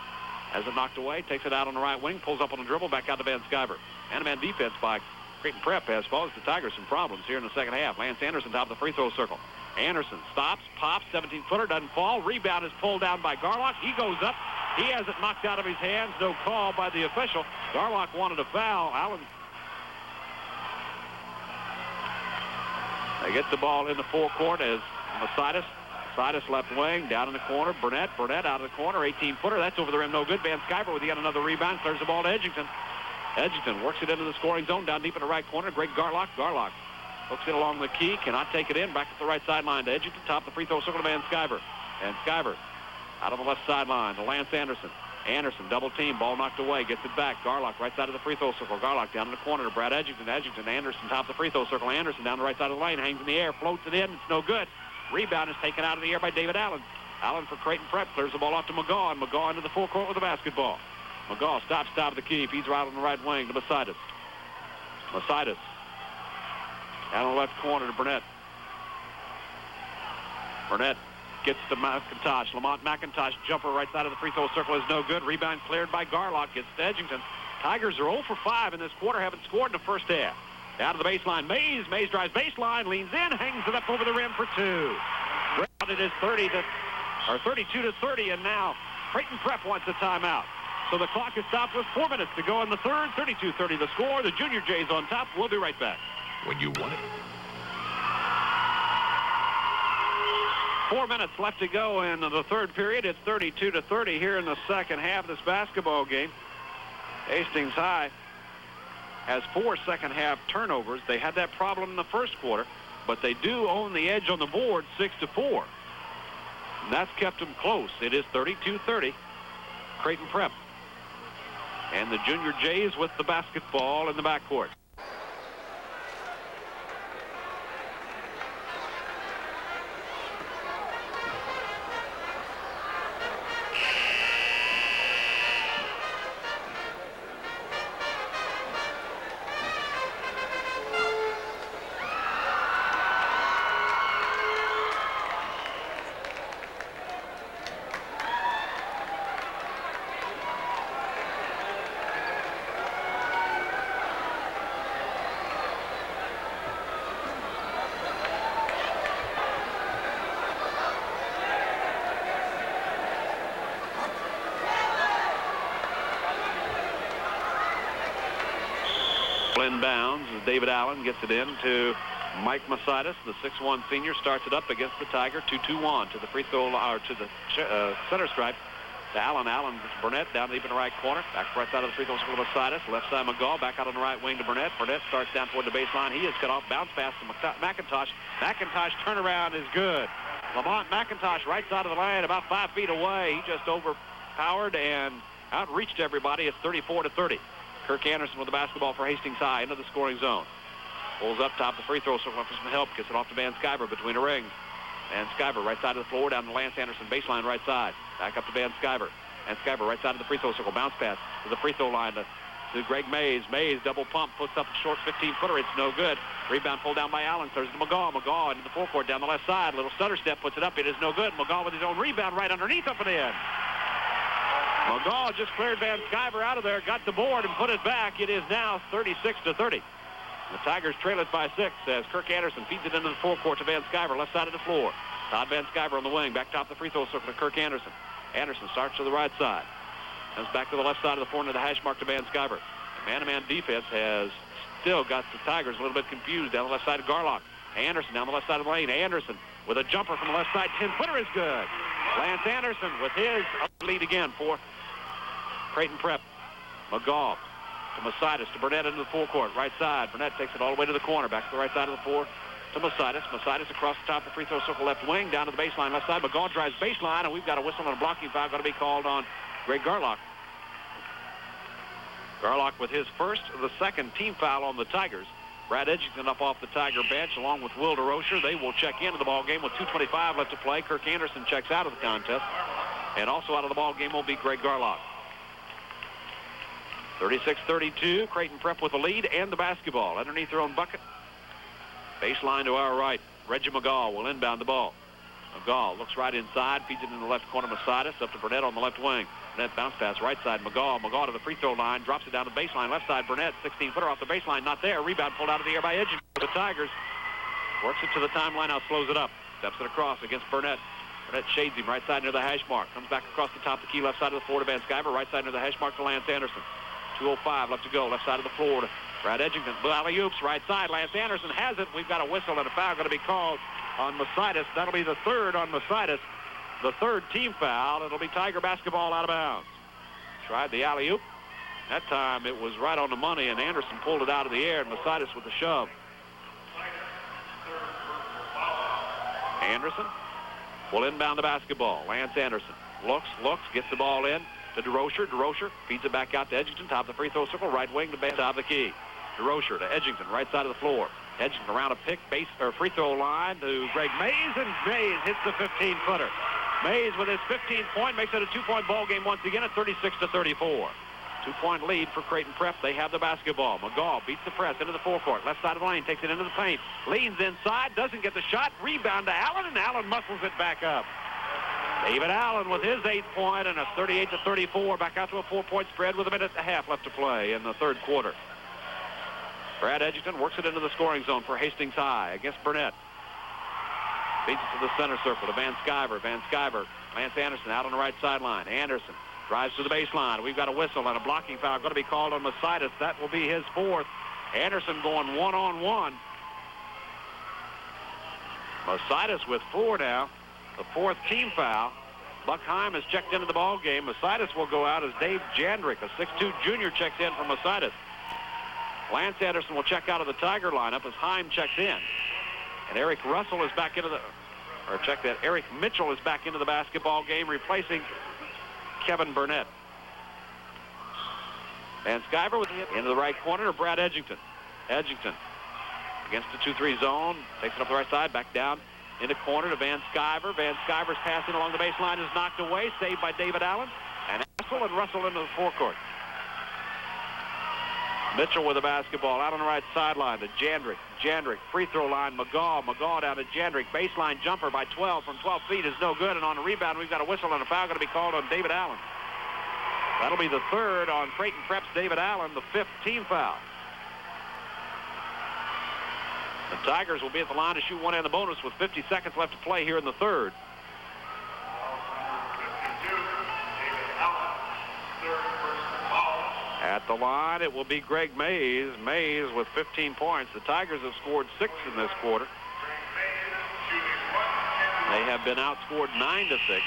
Has it knocked away, takes it out on the right wing, pulls up on a dribble, back out to Van Sciver. Man-to-man defense by Creighton Prep has caused the Tigers some problems here in the second half. Lance Anderson top of the free throw circle. Anderson stops, pops, 17-footer, doesn't fall. Rebound is pulled down by Garlock. He goes up. He has it knocked out of his hands. No call by the official. Garlock wanted a foul. Allen. They get the ball in the forecourt as Masitis. Masitis left wing, down in the corner. Burnett out of the corner, 18-footer. That's over the rim, no good. Van Sciver with yet another rebound. Clears the ball to Edgington. Edgington works it into the scoring zone, down deep in the right corner. Greg Garlock. Garlock hooks it along the key, cannot take it in. Back at the right sideline to Edgington, top of the free throw circle to Van Sciver. Van Sciver out on the left sideline to Lance Anderson. Anderson double team, ball knocked away, gets it back. Garlock right side of the free throw circle. Garlock down in the corner to Brad Edgington. Edgington, Anderson top of the free throw circle. Anderson down the right side of the lane, hangs in the air, floats it in. It's no good. Rebound is taken out of the air by David Allen. Allen for Creighton Prep clears the ball off to McGaw, and McGaw into the forecourt with the basketball. McGaw stops top of the key, feeds right on the right wing to Masitis. Masitis down on the left corner to Burnett. Burnett gets to McIntosh. Lamont McIntosh jumper right side of the free throw circle is no good. Rebound cleared by Garlock. Gets to Edgington. Tigers are 0 for 5 in this quarter. Haven't scored in the first half. Down to the baseline. Mays drives baseline, leans in, hangs it up over the rim for 2. It is 32-30, and now Creighton Prep wants a timeout. So the clock is stopped with 4 minutes to go in the third. 32-30 the score. The Junior Jays on top. We'll be right back. When you want it. 4 minutes left to go in the third period. It's 32-30 here in the second half of this basketball game. Hastings High has 4 second-half turnovers. They had that problem in the first quarter, but they do own the edge on the board 6-4. And that's kept them close. It is 32-30. Creighton Prep. And the Junior Jays with the basketball in the backcourt. Inbounds as David Allen gets it in to Mike Masitis. The 6'1 senior starts it up against the Tiger. 2-2-1 to the free throw, or to the center stripe. to Allen. Allen to Burnett down deep in the right corner. Back to right side of the free throw circle to Masitis. Left side McGaw. Back out on the right wing to Burnett. Burnett starts down toward the baseline. He is cut off. Bounce pass to McIntosh. McIntosh turnaround is good. Lamont McIntosh right side of the lane, about 5 feet away. He just overpowered and outreached everybody. It's 34-30. Kirk Anderson with the basketball for Hastings High into the scoring zone. Pulls up top the free throw circle for some help. Gets it off to Van Sciver between the rings. Van Sciver right side of the floor down to Lance Anderson baseline right side. Back up to Van Sciver. Van Sciver right side of the free throw circle. Bounce pass to the free throw line to Greg Mays. Mays double pump, puts up a short 15-footer. It's no good. Rebound pulled down by Allen. Throws to McGaw. McGaw into the forecourt down the left side. Little stutter step, puts it up. It is no good. McGaw with his own rebound right underneath up and in. McGaw just cleared Van Sciver out of there, got the board and put it back. It is now 36-30. The Tigers trail it by 6 as Kirk Anderson feeds it into the forecourt to Van Sciver, left side of the floor. Todd Van Sciver on the wing, back top the free throw circle to Kirk Anderson. Anderson starts to the right side. Comes back to the left side of the floor into the hash mark to Van Sciver. Man-to-man defense has still got the Tigers a little bit confused down the left side of Garlock. Anderson down the left side of the lane. Anderson with a jumper from the left side. 10-footer is good. Lance Anderson with his lead again for Creighton Prep. McGaw to Masitis to Burnett into the forecourt. Right side. Burnett takes it all the way to the corner. Back to the right side of the floor to Masitis. Masitis across the top of the free throw circle left wing down to the baseline left side. McGaw drives baseline, and we've got a whistle and a blocking foul going to be called on Greg Garlock. Garlock with his first of the second team foul on the Tigers. Brad Edgington up off the Tiger bench along with Will DeRocher. They will check into the ball game with 2:25 left to play. Kirk Anderson checks out of the contest. And also out of the ball game will be Greg Garlock. 36-32, Creighton Prep with the lead and the basketball underneath their own bucket. Baseline to our right. Reggie McGaw will inbound the ball. McGaw looks right inside, feeds it in the left corner. Masitis up to Burnett on the left wing. Burnett bounce pass right side. McGaw to the free throw line, drops it down to the baseline. Left side, Burnett, 16-footer off the baseline, not there. Rebound pulled out of the air by Edgington. The Tigers works it to the timeline, now slows it up. Steps it across against Burnett. Burnett shades him right side near the hash mark. Comes back across the top of the key, left side of the floor to Van Sciver. Right side near the hash mark to Lance Anderson. 2:05 left to go, left side of the floor to Brad Edgington. Alley-oops, right side. Lance Anderson has it. We've got a whistle and a foul going to be called on Masitis. That'll be the third on Masitis. The third team foul. It'll be Tiger basketball out of bounds. Tried the alley-oop. That time it was right on the money, and Anderson pulled it out of the air, and Masitis with the shove. Anderson will inbound the basketball. Lance Anderson looks, gets the ball in to DeRocher. DeRocher feeds it back out to Edgington, top of the free throw circle, right wing to base top of the key. DeRocher to Edgington, right side of the floor. Edgington around a pick, base or free throw line to Greg Mays, and Mays hits the 15-footer. Mays with his 15th point makes it a 2-point ball game once again at 36-34. 2-point lead for Creighton Prep. They have the basketball. McGaw beats the press into the forecourt. Left side of the lane, takes it into the paint. Leans inside, doesn't get the shot. Rebound to Allen, and Allen muscles it back up. David Allen with his 8th point and a 38-34. Back out to a 4-point spread with a minute and a half left to play in the third quarter. Brad Edgington works it into the scoring zone for Hastings High against Burnett. Beats it to the center circle to Van Sciver. Van Sciver, Lance Anderson out on the right sideline. Anderson drives to the baseline. We've got a whistle and a blocking foul going to be called on Masitis. That will be his 4th. Anderson going one-on-one. Masitis with 4 now. The 4th team foul. Buckheim has checked into the ball game. Masitis will go out as Dave Jandrick, a 6'2 junior, checks in for Masitis. Lance Anderson will check out of the Tiger lineup as Heim checks in. And Eric Russell is back into the, or check that, Eric Mitchell is back into the basketball game, replacing Kevin Burnett. Van Sciver with it into the right corner to Brad Edgington. Edgington against the 2-3 zone, takes it up the right side, back down into corner to Van Sciver. Van Sciver's passing along the baseline is knocked away, saved by David Allen. And Russell into the forecourt. Mitchell with the basketball out on the right sideline to Jandrick. Jandrick, free throw line, McGaw down to Jandrick. Baseline jumper by 12 from 12 feet is no good. And on the rebound, we've got a whistle and a foul going to be called on David Allen. That'll be the 3rd on Creighton Prep's David Allen, the 5th team foul. The Tigers will be at the line to shoot one and the bonus with 50 seconds left to play here in the 3rd. At the line, it will be Greg Mays. Mays with 15 points. The Tigers have scored 6 in this quarter. They have been outscored 9-6.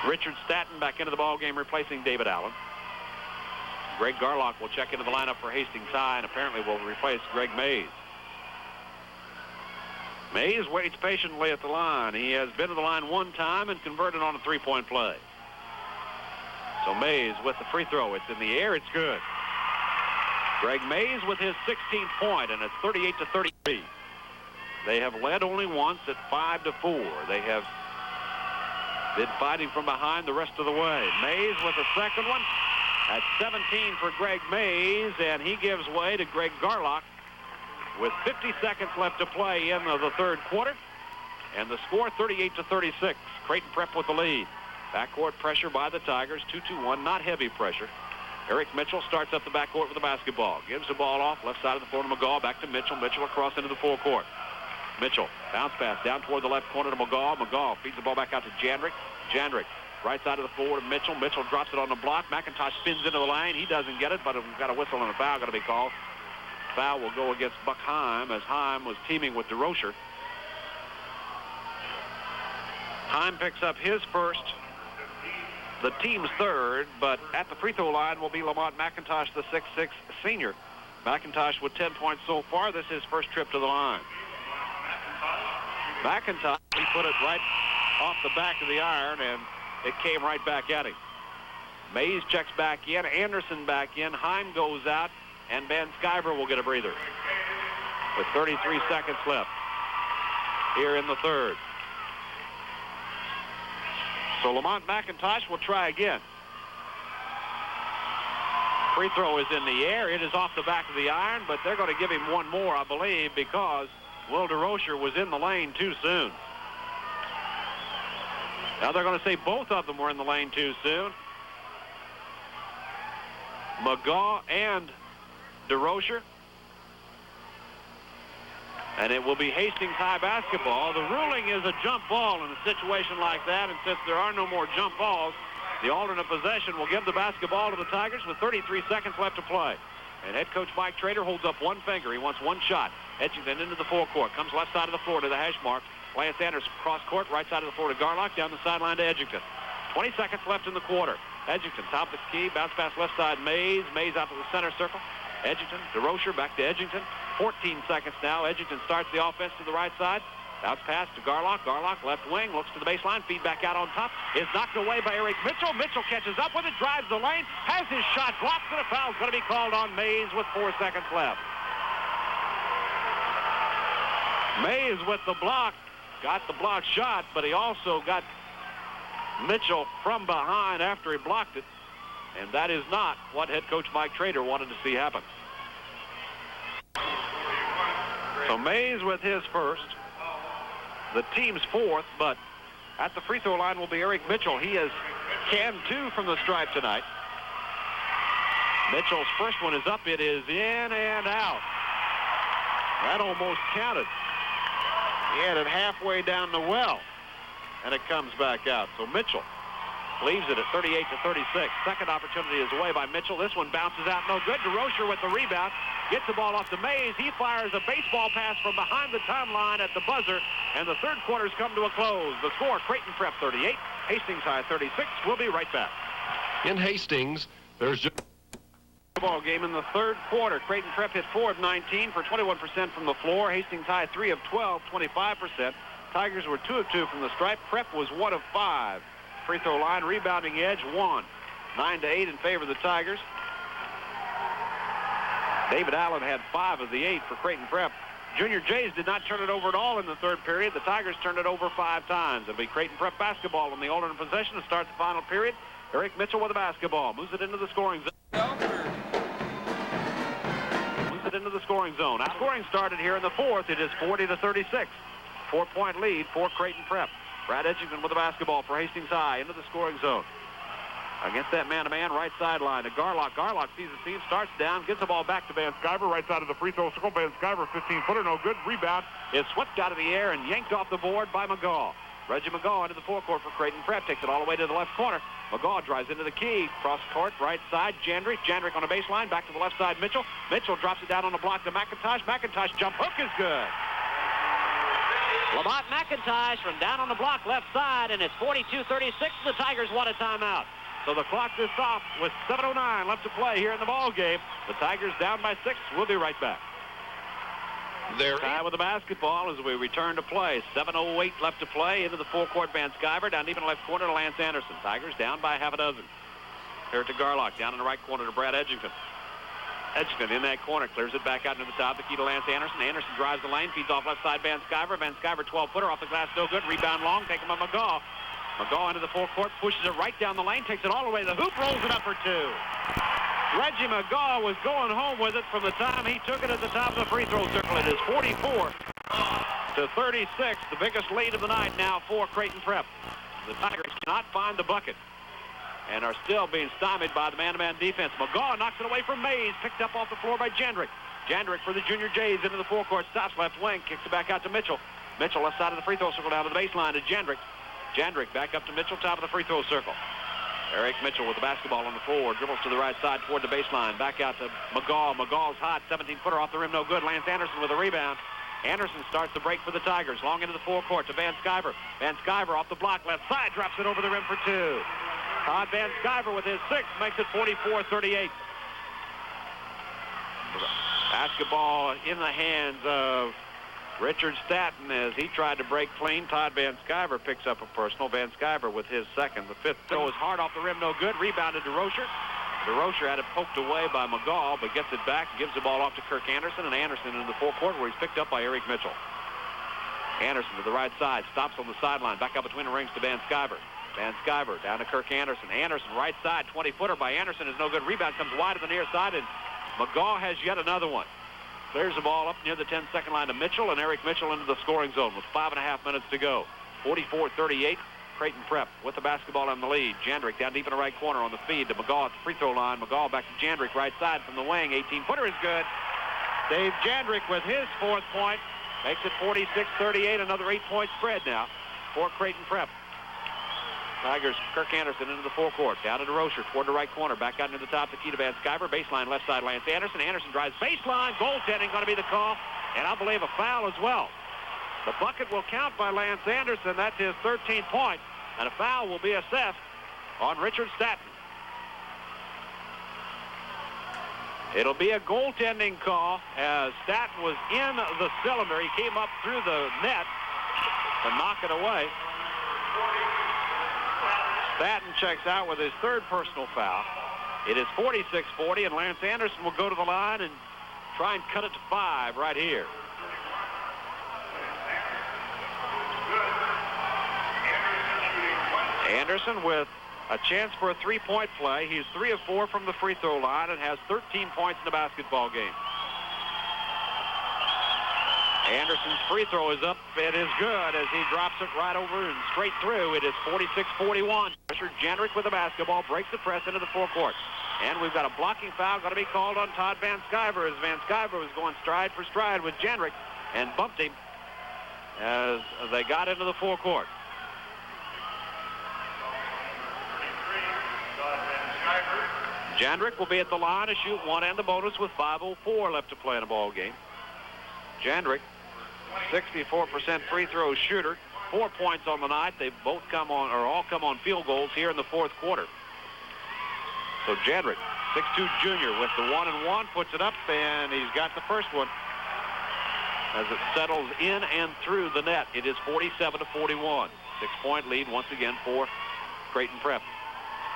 Richard Staton back into the ball game, replacing David Allen. Greg Garlock will check into the lineup for Hastings High and apparently will replace Greg Mays. Mays waits patiently at the line. He has been to the line one time and converted on a three-point play. So Mays with the free throw. It's in the air. It's good. Greg Mays with his 16th point, and it's 38-33. They have led only once at 5-4. They have been fighting from behind the rest of the way. Mays with the second one. That's 17 for Greg Mays, and he gives way to Greg Garlock with 50 seconds left to play in the third quarter. And the score 38-36. Creighton Prep with the lead. Backcourt pressure by the Tigers, 2-2-1, not heavy pressure. Eric Mitchell starts up the backcourt with the basketball. Gives the ball off, left side of the floor to McGaw, back to Mitchell. Mitchell across into the forecourt. Mitchell, bounce pass down toward the left corner to McGaw. McGaw feeds the ball back out to Jandrick. Jandrick, right side of the floor to Mitchell. Mitchell drops it on the block. McIntosh spins into the lane. He doesn't get it, but we've got a whistle and a foul going to be called. Foul will go against Buck Heim as Heim was teaming with DeRocher. Heim picks up his first, the team's third, but at the free throw line will be Lamont McIntosh, the 6'6 senior. McIntosh with 10 points so far. This is his first trip to the line. McIntosh, he put it right off the back of the iron, and it came right back at him. Mays checks back in, Anderson back in, Heim goes out, and Van Sciver will get a breather with 33 seconds left here in the third. So Lamont McIntosh will try again. Free throw is in the air. It is off the back of the iron, but they're going to give him one more, I believe, because Will DeRocher was in the lane too soon. Now they're going to say both of them were in the lane too soon. McGaw and DeRocher. And it will be Hastings High basketball. The ruling is a jump ball in a situation like that, and since there are no more jump balls, the alternate possession will give the basketball to the Tigers with 33 seconds left to play. And head coach Mike Trader holds up one finger. He wants one shot. Edgington into the forecourt. Comes left side of the floor to the hash mark. Lance Anderson cross court, right side of the floor to Garlock, down the sideline to Edgington. 20 seconds left in the quarter. Edgington, top of the key, bounce pass left side, Mays. Mays out to the center circle. Edgington, DeRocher, back to Edgington. 14 seconds now. Edgington starts the offense to the right side. Bounce pass to Garlock. Garlock, left wing, looks to the baseline. Feed back out on top. Is knocked away by Eric Mitchell. Mitchell catches up with it, drives the lane, has his shot blocked, and a foul's going to be called on Mays with 4 seconds left. Mays with the block. Got the block shot, but he also got Mitchell from behind after he blocked it. And that is not what head coach Mike Trader wanted to see happen. So Mays with his first, the team's fourth, but at the free throw line will be Eric Mitchell. He has canned 2 from the stripe tonight. Mitchell's first one is up. It is in and out. That almost counted. He had it halfway down the well, and it comes back out. So Mitchell leaves it at 38-36. Second opportunity is away by Mitchell. This one bounces out, no good. DeRocher with the rebound. Gets the ball off to Mays. He fires a baseball pass from behind the timeline at the buzzer, and the third quarter's come to a close. The score, Creighton Prep 38, Hastings High 36. We'll be right back. In Hastings, there's just Ball game in the third quarter. Creighton Prep hit 4 of 19 for 21% from the floor. Hastings High 3 of 12, 25%. Tigers were 2 of 2 from the stripe. Prep was 1 of 5. Free throw line, rebounding edge, 1. 9-8 in favor of the Tigers. David Allen had 5 of the 8 for Creighton Prep. Junior Jays did not turn it over at all in the third period. The Tigers turned it over 5 times. It'll be Creighton Prep basketball in the alternate possession to start the final period. Eric Mitchell with the basketball. Moves it into the scoring zone. Moves it into the scoring zone. Our scoring started here in the fourth. It is 40-36. 4-point lead for Creighton Prep. Brad Edgington with the basketball for Hastings High into the scoring zone. Against that man-to-man right sideline to Garlock. Garlock sees the team, starts down, gets the ball back to Van Sciver, right side of the free throw circle. Van Sciver, 15-footer, no good. Rebound is swept out of the air and yanked off the board by McGaw. Reggie McGaw into the forecourt for Creighton Prep, takes it all the way to the left corner. McGaw drives into the key, cross court, right side, Jandrick. Jandrick on the baseline, back to the left side, Mitchell. Mitchell drops it down on the block to McIntosh. McIntosh jump hook is good. Lamont McIntosh from down on the block left side, and it's 42-36. The Tigers want a timeout. So the clock is off with 7:09 left to play here in the ball game. The Tigers down by 6. We'll be right back. There Tie with the basketball as we return to play. 7:08 left to play into the forecourt. Van Sciver down deep in the left corner to Lance Anderson. Tigers down by half a dozen. Here to Garlock down in the right corner to Brad Edgington. Edgington in that corner clears it back out into the top. The key to Lance Anderson. Anderson drives the lane, feeds off left side Van Sciver. Van Sciver 12-footer off the glass, no good. Rebound long, taken by McGaw. McGaw into the forecourt, pushes it right down the lane, takes it all the way to the hoop, rolls it up for 2. Reggie McGaw was going home with it from the time he took it at the top of the free throw circle. It is 44-36, the biggest lead of the night now for Creighton Prep. The Tigers cannot find the bucket and are still being stymied by the man-to-man defense. McGaw knocks it away from Mays, picked up off the floor by Jendrick. Jendrick for the Junior Jays into the forecourt, stops left wing, kicks it back out to Mitchell. Mitchell left side of the free throw circle down to the baseline to Jendrick. Jendrick back up to Mitchell, top of the free throw circle. Eric Mitchell with the basketball on the floor, dribbles to the right side toward the baseline. Back out to McGaw. McGaw's hot, 17-footer off the rim, no good. Lance Anderson with a rebound. Anderson starts the break for the Tigers. Long into the forecourt to Van Sciver. Van Sciver off the block, left side, drops it over the rim for 2. Todd Van Sciver with his 6 makes it 44-38. Basketball in the hands of Richard Staton as he tried to break clean. Todd Van Sciver picks up a personal. Van Sciver with his 2nd. The 5th throw is hard off the rim, no good. Rebounded to Rocher. DeRocher had it poked away by McGaw, but gets it back, gives the ball off to Kirk Anderson, and Anderson into the forecourt where he's picked up by Eric Mitchell. Anderson to the right side, stops on the sideline, back up between the rings to Van Sciver. Van Sciver down to Kirk Anderson. Anderson right side, 20-footer by Anderson is no good. Rebound comes wide to the near side, and McGaw has yet another one. Clears the ball up near the 10-second line to Mitchell, and Eric Mitchell into the scoring zone with 5.5 minutes to go. 44-38, Creighton Prep with the basketball in the lead. Jendrick down deep in the right corner on the feed to McGaw at the free throw line. McGaw back to Jendrick right side from the wing. 18-footer is good. Dave Jendrick with his 4th point makes it 46-38, another 8-point spread now for Creighton Prep. Tigers, Kirk Anderson into the forecourt. Down to DeRocher toward the right corner. Back out into the top, the key to Van Sciver. Baseline left side, Lance Anderson. Anderson drives baseline. Goaltending going to be the call. And I believe a foul as well. The bucket will count by Lance Anderson. That's his 13th point. And a foul will be assessed on Richard Staton. It'll be a goaltending call as Staton was in the cylinder. He came up through the net to knock it away. Staton checks out with his 3rd personal foul. It is 46-40, and Lance Anderson will go to the line and try and cut it to 5 right here. Anderson with a chance for a 3-point play. He's 3 of 4 from the free throw line and has 13 points in the basketball game. Anderson's free throw is up. It is good as he drops it right over and straight through. It is 46-41. Richard Jendrick with the basketball breaks the press into the forecourt. And we've got a blocking foul going to be called on Todd Van Sciver as Van Sciver was going stride for stride with Jendrick and bumped him as they got into the forecourt. Jendrick will be at the line to shoot 1 and the bonus with 5:04 left to play in the ball game. Jendrick, 64% free throw shooter, 4 points on the night. They've both come on, or all come on field goals here in the 4th quarter. So Jendrick, 6'2" junior with the 1-and-1, puts it up, and he's got the first one as it settles in and through the net. It is 47-41. 6-point lead once again for Creighton Prep.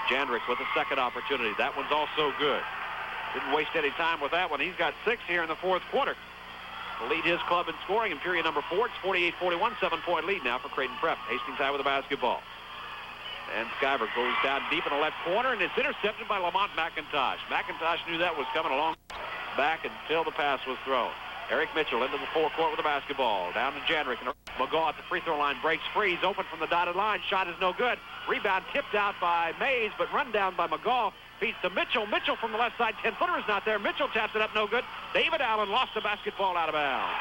Jendrick with a 2nd opportunity. That one's also good. Didn't waste any time with that one. He's got 6 here in the 4th quarter. To lead his club in scoring in period number 4. It's 48-41, 7-point lead now for Creighton Prep. Hastings high with the basketball. And Sciver goes down deep in the left corner, and it's intercepted by Lamont McIntosh. McIntosh knew that was coming along back until the pass was thrown. Eric Mitchell into the forecourt with the basketball. Down to Jendrick. And McGaw at the free throw line breaks free. He's open from the dotted line. Shot is no good. Rebound tipped out by Mays, but run down by McGaw. Feeds to Mitchell. Mitchell from the left side. 10-footer is not there. Mitchell taps it up, no good. David Allen lost the basketball out of bounds.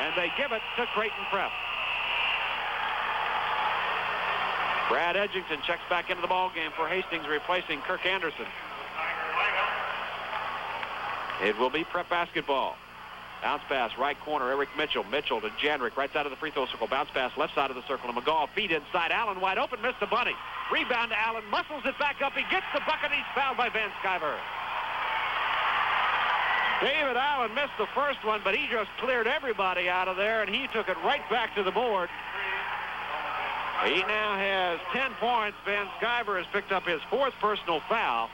And they give it to Creighton Prep. Brad Edgington checks back into the ball game for Hastings, replacing Kirk Anderson. It will be Prep basketball. Bounce pass, right corner, Eric Mitchell. Mitchell to Jandrick, right side of the free throw circle. Bounce pass, left side of the circle to McGaw. Feed inside. Allen wide open, missed the bunny. Rebound to Allen, muscles it back up. He gets the bucket. He's fouled by Van Sciver. David Allen missed the first one, but he just cleared everybody out of there, and he took it right back to the board. He now has 10 points. Van Sciver has picked up his 4th personal foul.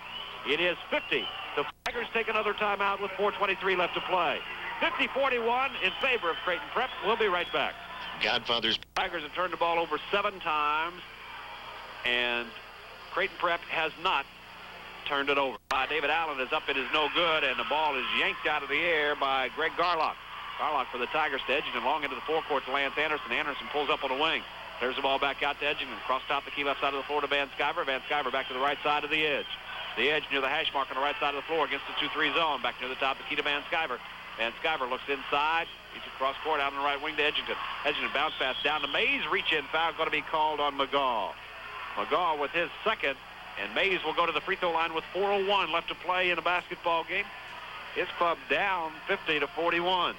It is 50. The Tigers take another timeout with 4:23 left to play. 50-41 in favor of Creighton Prep. We'll be right back. Godfather's. Tigers have turned the ball over 7 times, and Creighton Prep has not turned it over. David Allen is up. It is no good, and the ball is yanked out of the air by Greg Garlock. Garlock for the Tigers to Edgington, long into the forecourt to Lance Anderson. Anderson pulls up on the wing. There's the ball back out to Edgington. Cross top the key left side of the floor to Van Sciver. Van Sciver back to the right side of the edge. The edge near the hash mark on the right side of the floor against the 2-3 zone. Back near the top of the key to Van Sciver. Van Sciver looks inside. He's across court out on the right wing to Edgington. Edgington bounce pass down to Mays. Reach in foul going to be called on McGaw. McGaw with his 2nd. And Mays will go to the free throw line with 4:01 left to play in a basketball game. His club down 50-41.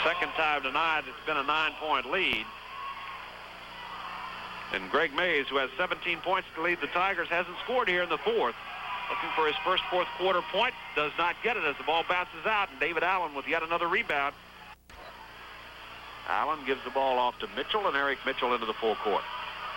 Second time tonight, it's been a 9-point lead. And Greg Mays, who has 17 points to lead the Tigers, hasn't scored here in the 4th. Looking for his first fourth quarter point. Does not get it as the ball bounces out. And David Allen with yet another rebound. Allen gives the ball off to Mitchell, and Eric Mitchell into the full court.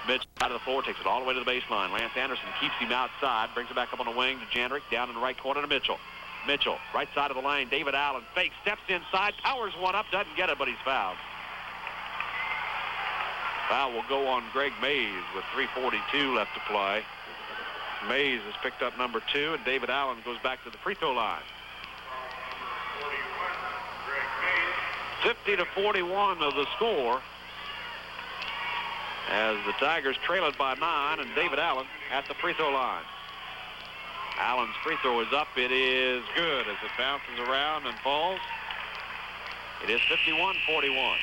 Mitchell out of the floor, takes it all the way to the baseline. Lance Anderson keeps him outside, brings it back up on the wing to Jandrick, down in the right corner to Mitchell. Mitchell, right side of the lane. David Allen fakes, steps inside, powers one up, doesn't get it, but he's fouled. Foul will go on Greg Mays with 3:42 left to play. Mays has picked up number 2, and David Allen goes back to the free throw line. 50-41 of the score as the Tigers trail it by 9, and David Allen at the free throw line. Allen's free throw is up. It is good as it bounces around and falls. It is 51-41.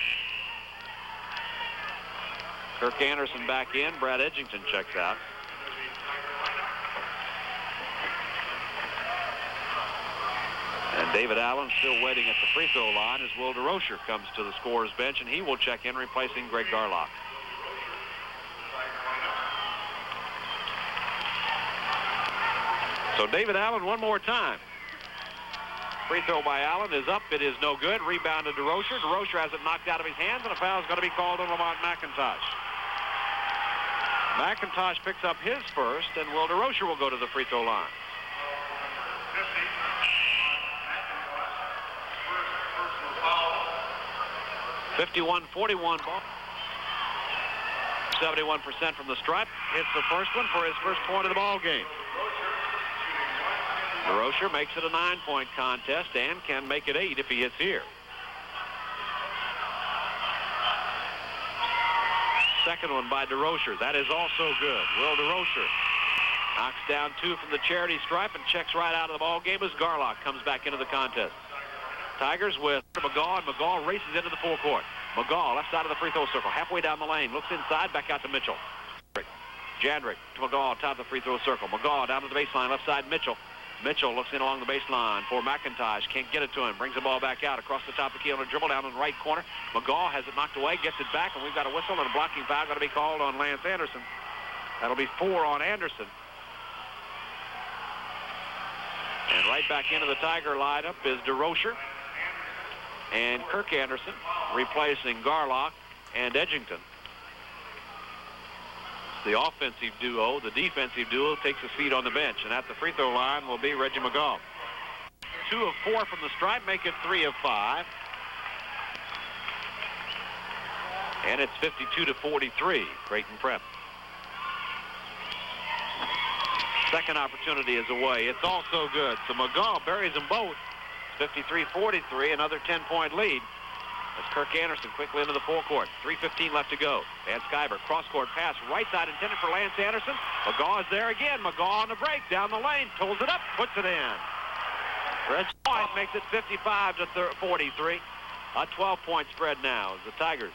Kirk Anderson back in. Brad Edgington checks out. And David Allen still waiting at the free throw line as Will DeRocher comes to the scorer's bench, and he will check in, replacing Greg Garlock. So David Allen one more time. Free throw by Allen is up. It is no good. Rebound to DeRocher. DeRocher has it knocked out of his hands, and a foul is going to be called on Lamont McIntosh. McIntosh picks up his first, and Will DeRocher will go to the free throw line. 51-41 ball. 71% from the stripe. Hits the first one for his first point of the ball game. DeRocher makes it a 9-point contest and can make it 8 if he hits here. Second one by DeRocher. That is also good. Will DeRocher knocks down 2 from the charity stripe and checks right out of the ball game as Garlock comes back into the contest. Tigers with McGaw, and McGaw races into the full court. McGaw, left side of the free throw circle, halfway down the lane, looks inside, back out to Mitchell. Jandrick to McGaw, top of the free throw circle. McGaw down to the baseline, left side, Mitchell. Mitchell looks in along the baseline for McIntosh. Can't get it to him. Brings the ball back out across the top of the key on a dribble down in the right corner. McGaw has it knocked away, gets it back, and we've got a whistle and a blocking foul going to be called on Lance Anderson. That'll be 4 on Anderson. And right back into the Tiger lineup is DeRocher and Kirk Anderson, replacing Garlock and Edgington. The offensive duo, the defensive duo takes a seat on the bench, and at the free throw line will be Reggie McGaw. 2 of 4 from the stripe, make it 3 of 5. And it's 52-43, Creighton Prep. Second opportunity is away. It's also good. So McGaw buries them both. 53-43, another 10-point lead. As Kirk Anderson quickly into the forecourt. 3:15 left to go. Van Sciver, cross-court pass, right side intended for Lance Anderson. McGaw is there again. McGaw on the break, down the lane, pulls it up, puts it in. Red Point makes it 55-43. A 12-point spread now as the Tigers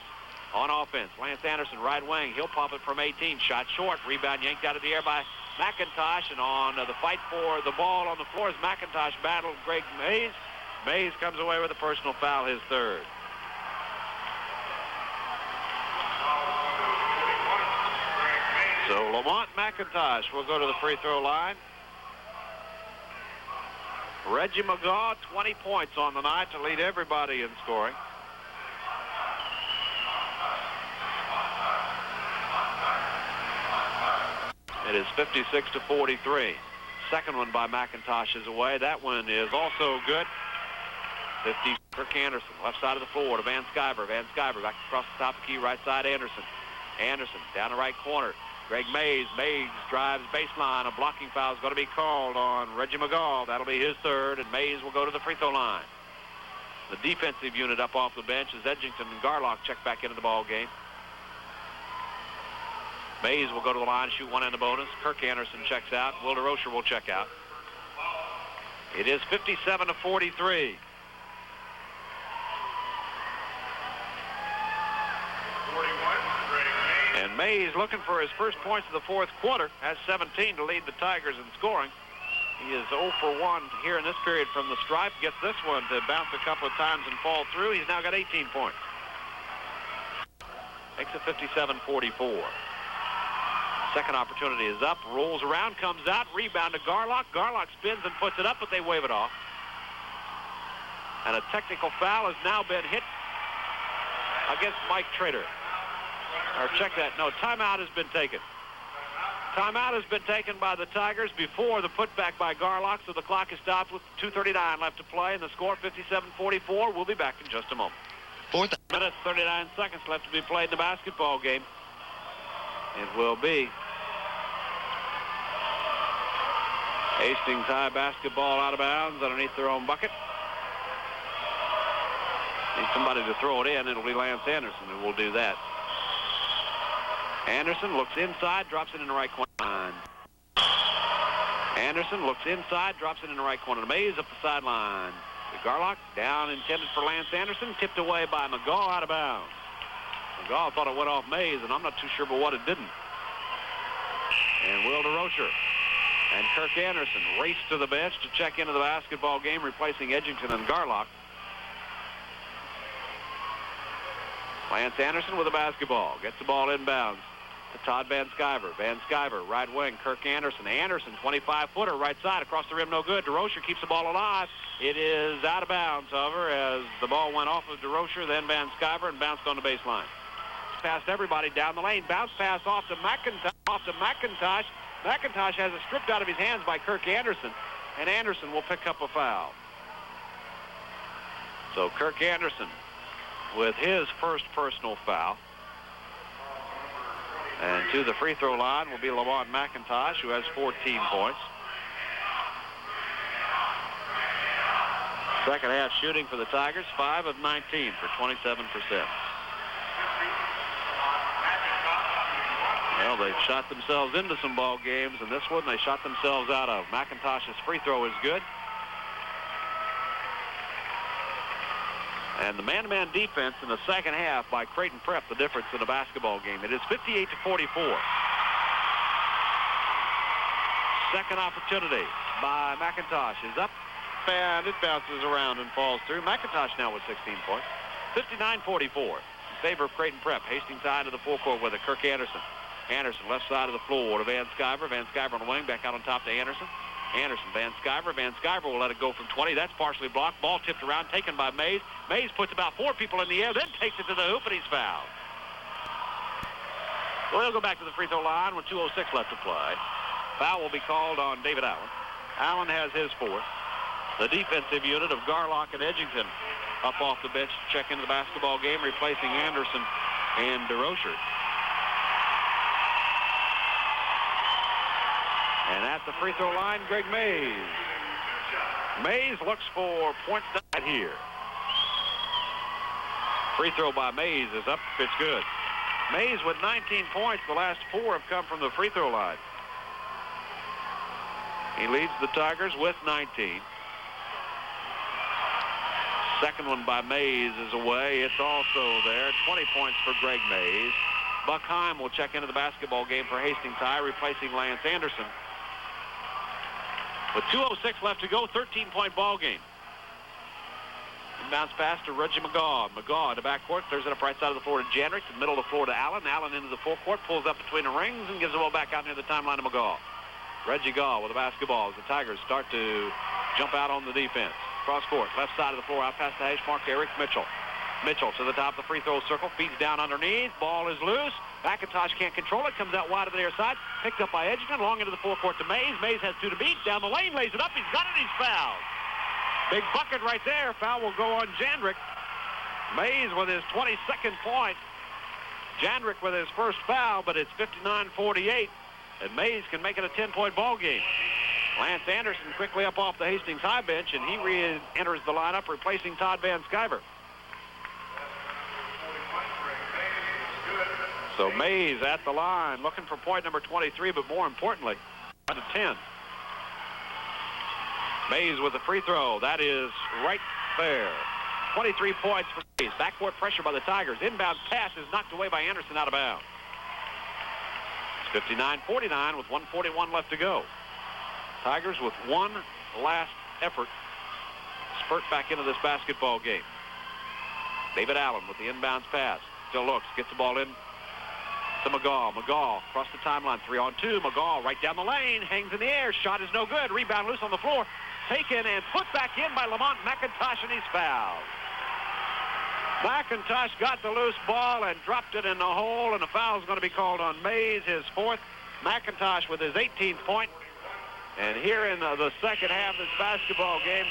on offense. Lance Anderson, right wing. He'll pop it from 18. Shot short. Rebound yanked out of the air by McIntosh, and on the fight for the ball on the floor as McIntosh battled Greg Mays. Mays comes away with a personal foul, his third. So Lamont McIntosh will go to the free throw line. Reggie McGaw, 20 points on the night to lead everybody in scoring. It is 56-43. Second one by McIntosh is away. That one is also good. 50, Kirk Anderson, left side of the floor to Van Sciver. Van Sciver back across the top of the key, right side, Anderson. Anderson down the right corner. Greg Mays. Mays drives baseline. A blocking foul is going to be called on Reggie McGaw. That'll be his third, and Mays will go to the free throw line. The defensive unit up off the bench is Edgington and Garlock check back into the ball game. Mays will go to the line, shoot one in the bonus. Kirk Anderson checks out. Will DeRocher will check out. It is 57-43. And Mays looking for his first points of the fourth quarter. Has 17 to lead the Tigers in scoring. He is 0 for 1 here in this period from the stripe. Gets this one to bounce a couple of times and fall through. He's now got 18 points. Makes it 57-44. Second opportunity is up. Rolls around, comes out. Rebound to Garlock. Garlock spins and puts it up, but they wave it off. And a technical foul has now been hit against Mike Trader. Or check that. No, timeout has been taken. Timeout has been taken by the Tigers before the putback by Garlock, so the clock is stopped with 2:39 left to play, and the score 57-44. We'll be back in just a moment. 4 minutes, 39 seconds left to be played in the basketball game. It will be Hastings High basketball out of bounds underneath their own bucket. Need somebody to throw it in. It'll be Lance Anderson who will do that. Anderson looks inside, drops it in the right corner. Anderson looks inside, drops it in the right corner. Mays up the sideline. Garlock down, intended for Lance Anderson, tipped away by McGaw, out of bounds. McGaw thought it went off Mays, and I'm not too sure but what it didn't. And Will DeRocher and Kirk Anderson race to the bench to check into the basketball game, replacing Edgington and Garlock. Lance Anderson with the basketball. Gets the ball inbounds to Todd Van Sciver. Van Sciver, right wing, Kirk Anderson. Anderson, 25-footer, right side, across the rim, no good. DeRocher keeps the ball alive. It is out of bounds, however, as the ball went off of DeRocher, then Van Sciver, and bounced on the baseline. Past everybody down the lane. Bounce pass off to McIntosh. McIntosh has it stripped out of his hands by Kirk Anderson, and Anderson will pick up a foul. So Kirk Anderson with his first personal foul. And to the free throw line will be Lamont McIntosh, who has 14 points. Second half shooting for the Tigers, 5 of 19 for 27%. Well, they've shot themselves into some ball games, and this one they shot themselves out of. McIntosh's free throw is good. And the man-to-man defense in the second half by Creighton Prep, the difference in a basketball game. It is 58-44. Second opportunity by McIntosh is up, and it bounces around and falls through. McIntosh now with 16 points. 59-44 in favor of Creighton Prep. Hastings side of the forecourt with it. Kirk Anderson. Anderson left side of the floor to Van Sciver. Van Sciver on the wing, back out on top to Anderson. Anderson, Van Sciver. Van Sciver will let it go from 20. That's partially blocked. Ball tipped around, taken by Mays. Mays puts about 4 people in the air, then takes it to the hoop, and he's fouled. Well, he'll go back to the free throw line with 2:06 left to play. Foul will be called on David Allen. Allen has his fourth. The defensive unit of Garlock and Edgington up off the bench to check into the basketball game, replacing Anderson and DeRocher. And at the free throw line, Greg Mays. Mays looks for points tonight here. Free throw by Mays is up. It's good. Mays with 19 points. The last 4 have come from the free throw line. He leads the Tigers with 19. Second one by Mays is away. It's also there. 20 points for Greg Mays. Buck Heim will check into the basketball game for Hastings High, replacing Lance Anderson. With 2:06 left to go, 13-point ball game. Inbounds pass to Reggie McGaw. McGaw in the backcourt, clears it up right side of the floor to Jandrick, to the middle of the floor to Allen. Allen into the forecourt, pulls up between the rings and gives the ball back out near the timeline to McGaw. Reggie Gaw with the basketball as the Tigers start to jump out on the defense. Cross court, left side of the floor, out past the hash mark, Eric Mitchell. Mitchell to the top of the free throw circle, feeds down underneath, ball is loose. McIntosh can't control it, comes out wide to the near side, picked up by Edgerton, long into the forecourt to Mays. Mays has 2 to beat, down the lane, lays it up, he's got it, he's fouled. Big bucket right there, foul will go on Jandrick. Mays with his 22nd point. Jandrick with his first foul, but it's 59-48, and Mays can make it a 10-point ball game. Lance Anderson quickly up off the Hastings high bench, and he re-enters the lineup, replacing Todd Van Sciver. So Mays at the line, looking for point number 23, but more importantly, to 10. Mays with the free throw. That is right there. 23 points for Mays. Backcourt pressure by the Tigers. Inbound pass is knocked away by Anderson out of bounds. It's 59-49 with 1:41 left to go. Tigers with one last effort spurt back into this basketball game. David Allen with the inbounds pass. Still looks, gets the ball in to McGaw. McGaw across the timeline, 3-on-2. McGaw right down the lane, hangs in the air. Shot is no good. Rebound loose on the floor. Taken and put back in by Lamont McIntosh, and he's fouled. McIntosh got the loose ball and dropped it in the hole, and the foul is going to be called on Mays, his 4th. McIntosh with his 18th point. And here in the second half of this basketball game,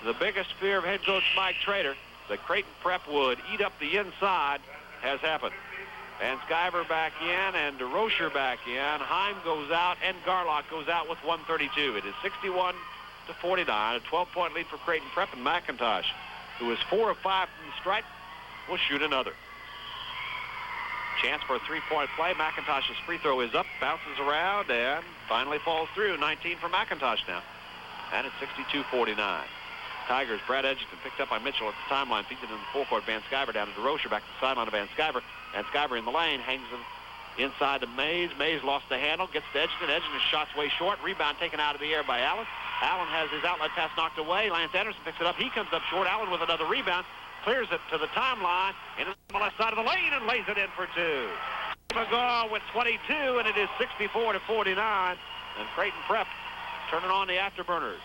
the biggest fear of head coach Mike Trader, that Creighton Prep would eat up the inside, has happened. Van Sciver back in and DeRocher back in. Heim goes out and Garlock goes out with 132. It is 61-49, a 12-point lead for Creighton Prep, and McIntosh, who is 4 of 5 from the stripe, will shoot another. Chance for a 3-point play. McIntosh's free throw is up, bounces around, and finally falls through. 19 for McIntosh now. And it's 62-49. Tigers, Brad Edgerton picked up by Mitchell at the timeline, feeds it in the forecourt. Van Sciver down to DeRocher, back to the sideline to Van Sciver. Van Sciver in the lane, hangs him inside to Mays. Mays lost the handle, gets to Edgerton. Edgerton's shot's way short. Rebound taken out of the air by Allen. Allen has his outlet pass knocked away. Lance Anderson picks it up. He comes up short. Allen with another rebound. Clears it to the timeline. Into the left side of the lane and lays it in for 2. McGaw with 22, and it is 64-49. And Creighton Prep turning on the afterburners.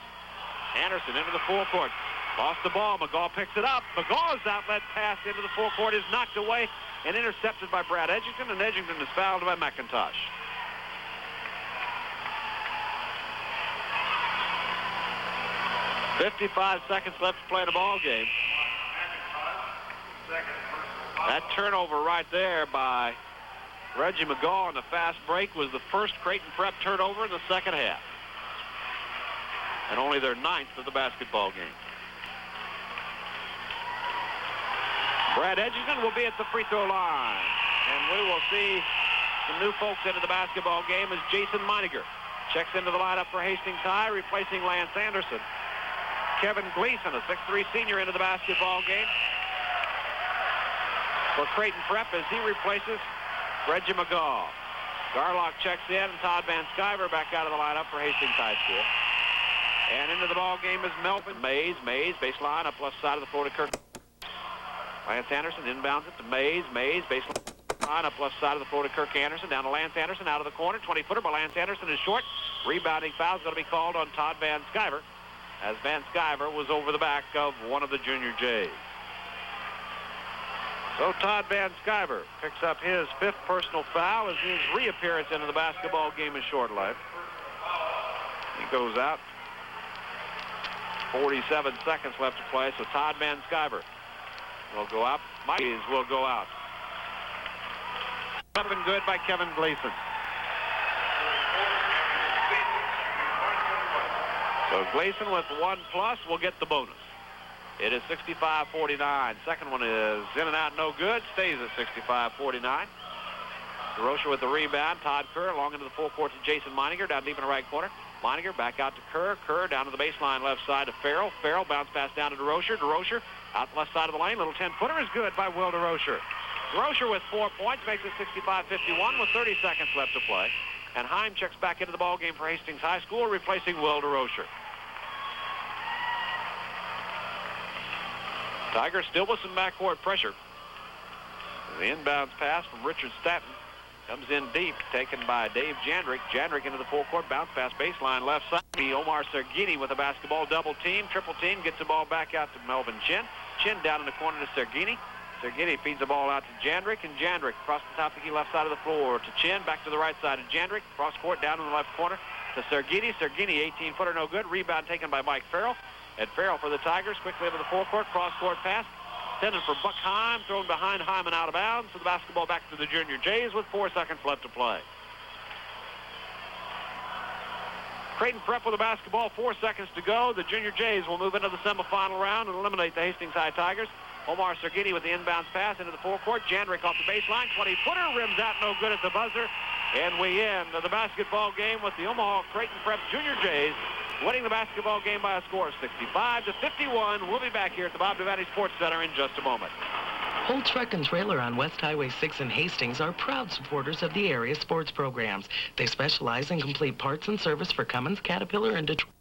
Anderson into the forecourt. Lost the ball. McGaw picks it up. McGaw's outlet pass into the forecourt is knocked away and intercepted by Brad Edgerton, and Edgerton is fouled by McIntosh. .55 seconds left to play the ball game. That turnover right there by Reggie McGaw on the fast break was the first Creighton Prep turnover in the second half, and only their 9th of the basketball game. Brad Edgerton will be at the free throw line, and we will see some new folks into the basketball game as Jason Meininger checks into the lineup for Hastings High, replacing Lance Anderson. Kevin Gleason, a 6'3 senior, into the basketball game for Creighton Prep as he replaces Reggie McGaw. Garlock checks in, and Todd Van Sciver back out of the lineup for Hastings High School. And into the ball game is Melvin Mays. Mays, baseline, up left side of the floor to Kirk. Lance Anderson inbounds it to Mays. Mays, baseline, up left side of the floor to Kirk Anderson. Down to Lance Anderson, out of the corner. 20-footer by Lance Anderson is short. Rebounding foul is going to be called on Todd Van Sciver, as Van Sciver was over the back of one of the junior Jays. So Todd Van Sciver picks up his 5th personal foul as his reappearance into the basketball game is short-lived. He goes out. 47 seconds left to play, so Todd Van Sciver will go out. Mays will go out. Up and good by Kevin Gleason. So Gleason with 1+ will get the bonus. It is 65-49. Second one is in and out, no good. Stays at 65-49. DeRocher with the rebound. Todd Kerr long into the forecourt to Jason Meininger, down deep in the right corner. Meininger back out to Kerr. Kerr down to the baseline left side to Farrell. Farrell bounce pass down to DeRocher. DeRocher out the left side of the lane. Little 10-footer is good by Will DeRocher. DeRocher with 4 points makes it 65-51 with 30 seconds left to play. And Heim checks back into the ball game for Hastings High School, replacing Will DeRocher. Tigers still with some backcourt pressure. The inbounds pass from Richard Stanton comes in deep, taken by Dave Jandrick. Jandrick into the forecourt, bounce pass baseline left side. Omar Sergini with a basketball, double team, triple team, gets the ball back out to Melvin Chin. Chin down in the corner to Sergini. Sergini feeds the ball out to Jandrick, and Jandrick across the top of the left side of the floor to Chin, back to the right side of Jandrick, cross court down in the left corner to Sergini. Sergini, 18-footer, no good. Rebound taken by Mike Farrell. And Farrell for the Tigers, quickly into the forecourt, cross-court pass. Intended for Buck Heim, thrown behind Heim and out of bounds. So the basketball back to the Junior Jays with 4 seconds left to play. Creighton Prep with the basketball, 4 seconds to go. The Junior Jays will move into the semifinal round and eliminate the Hastings High Tigers. Omar Sergini with the inbounds pass into the forecourt. Jandrick off the baseline, 20-footer, rims out, no good at the buzzer. And we end the basketball game with the Omaha Creighton Prep Junior Jays winning the basketball game by a score of 65-51. We'll be back here at the Bob Devaney Sports Center in just a moment. Holt Truck and Trailer on West Highway 6 in Hastings are proud supporters of the area sports programs. They specialize in complete parts and service for Cummins, Caterpillar, and Detroit.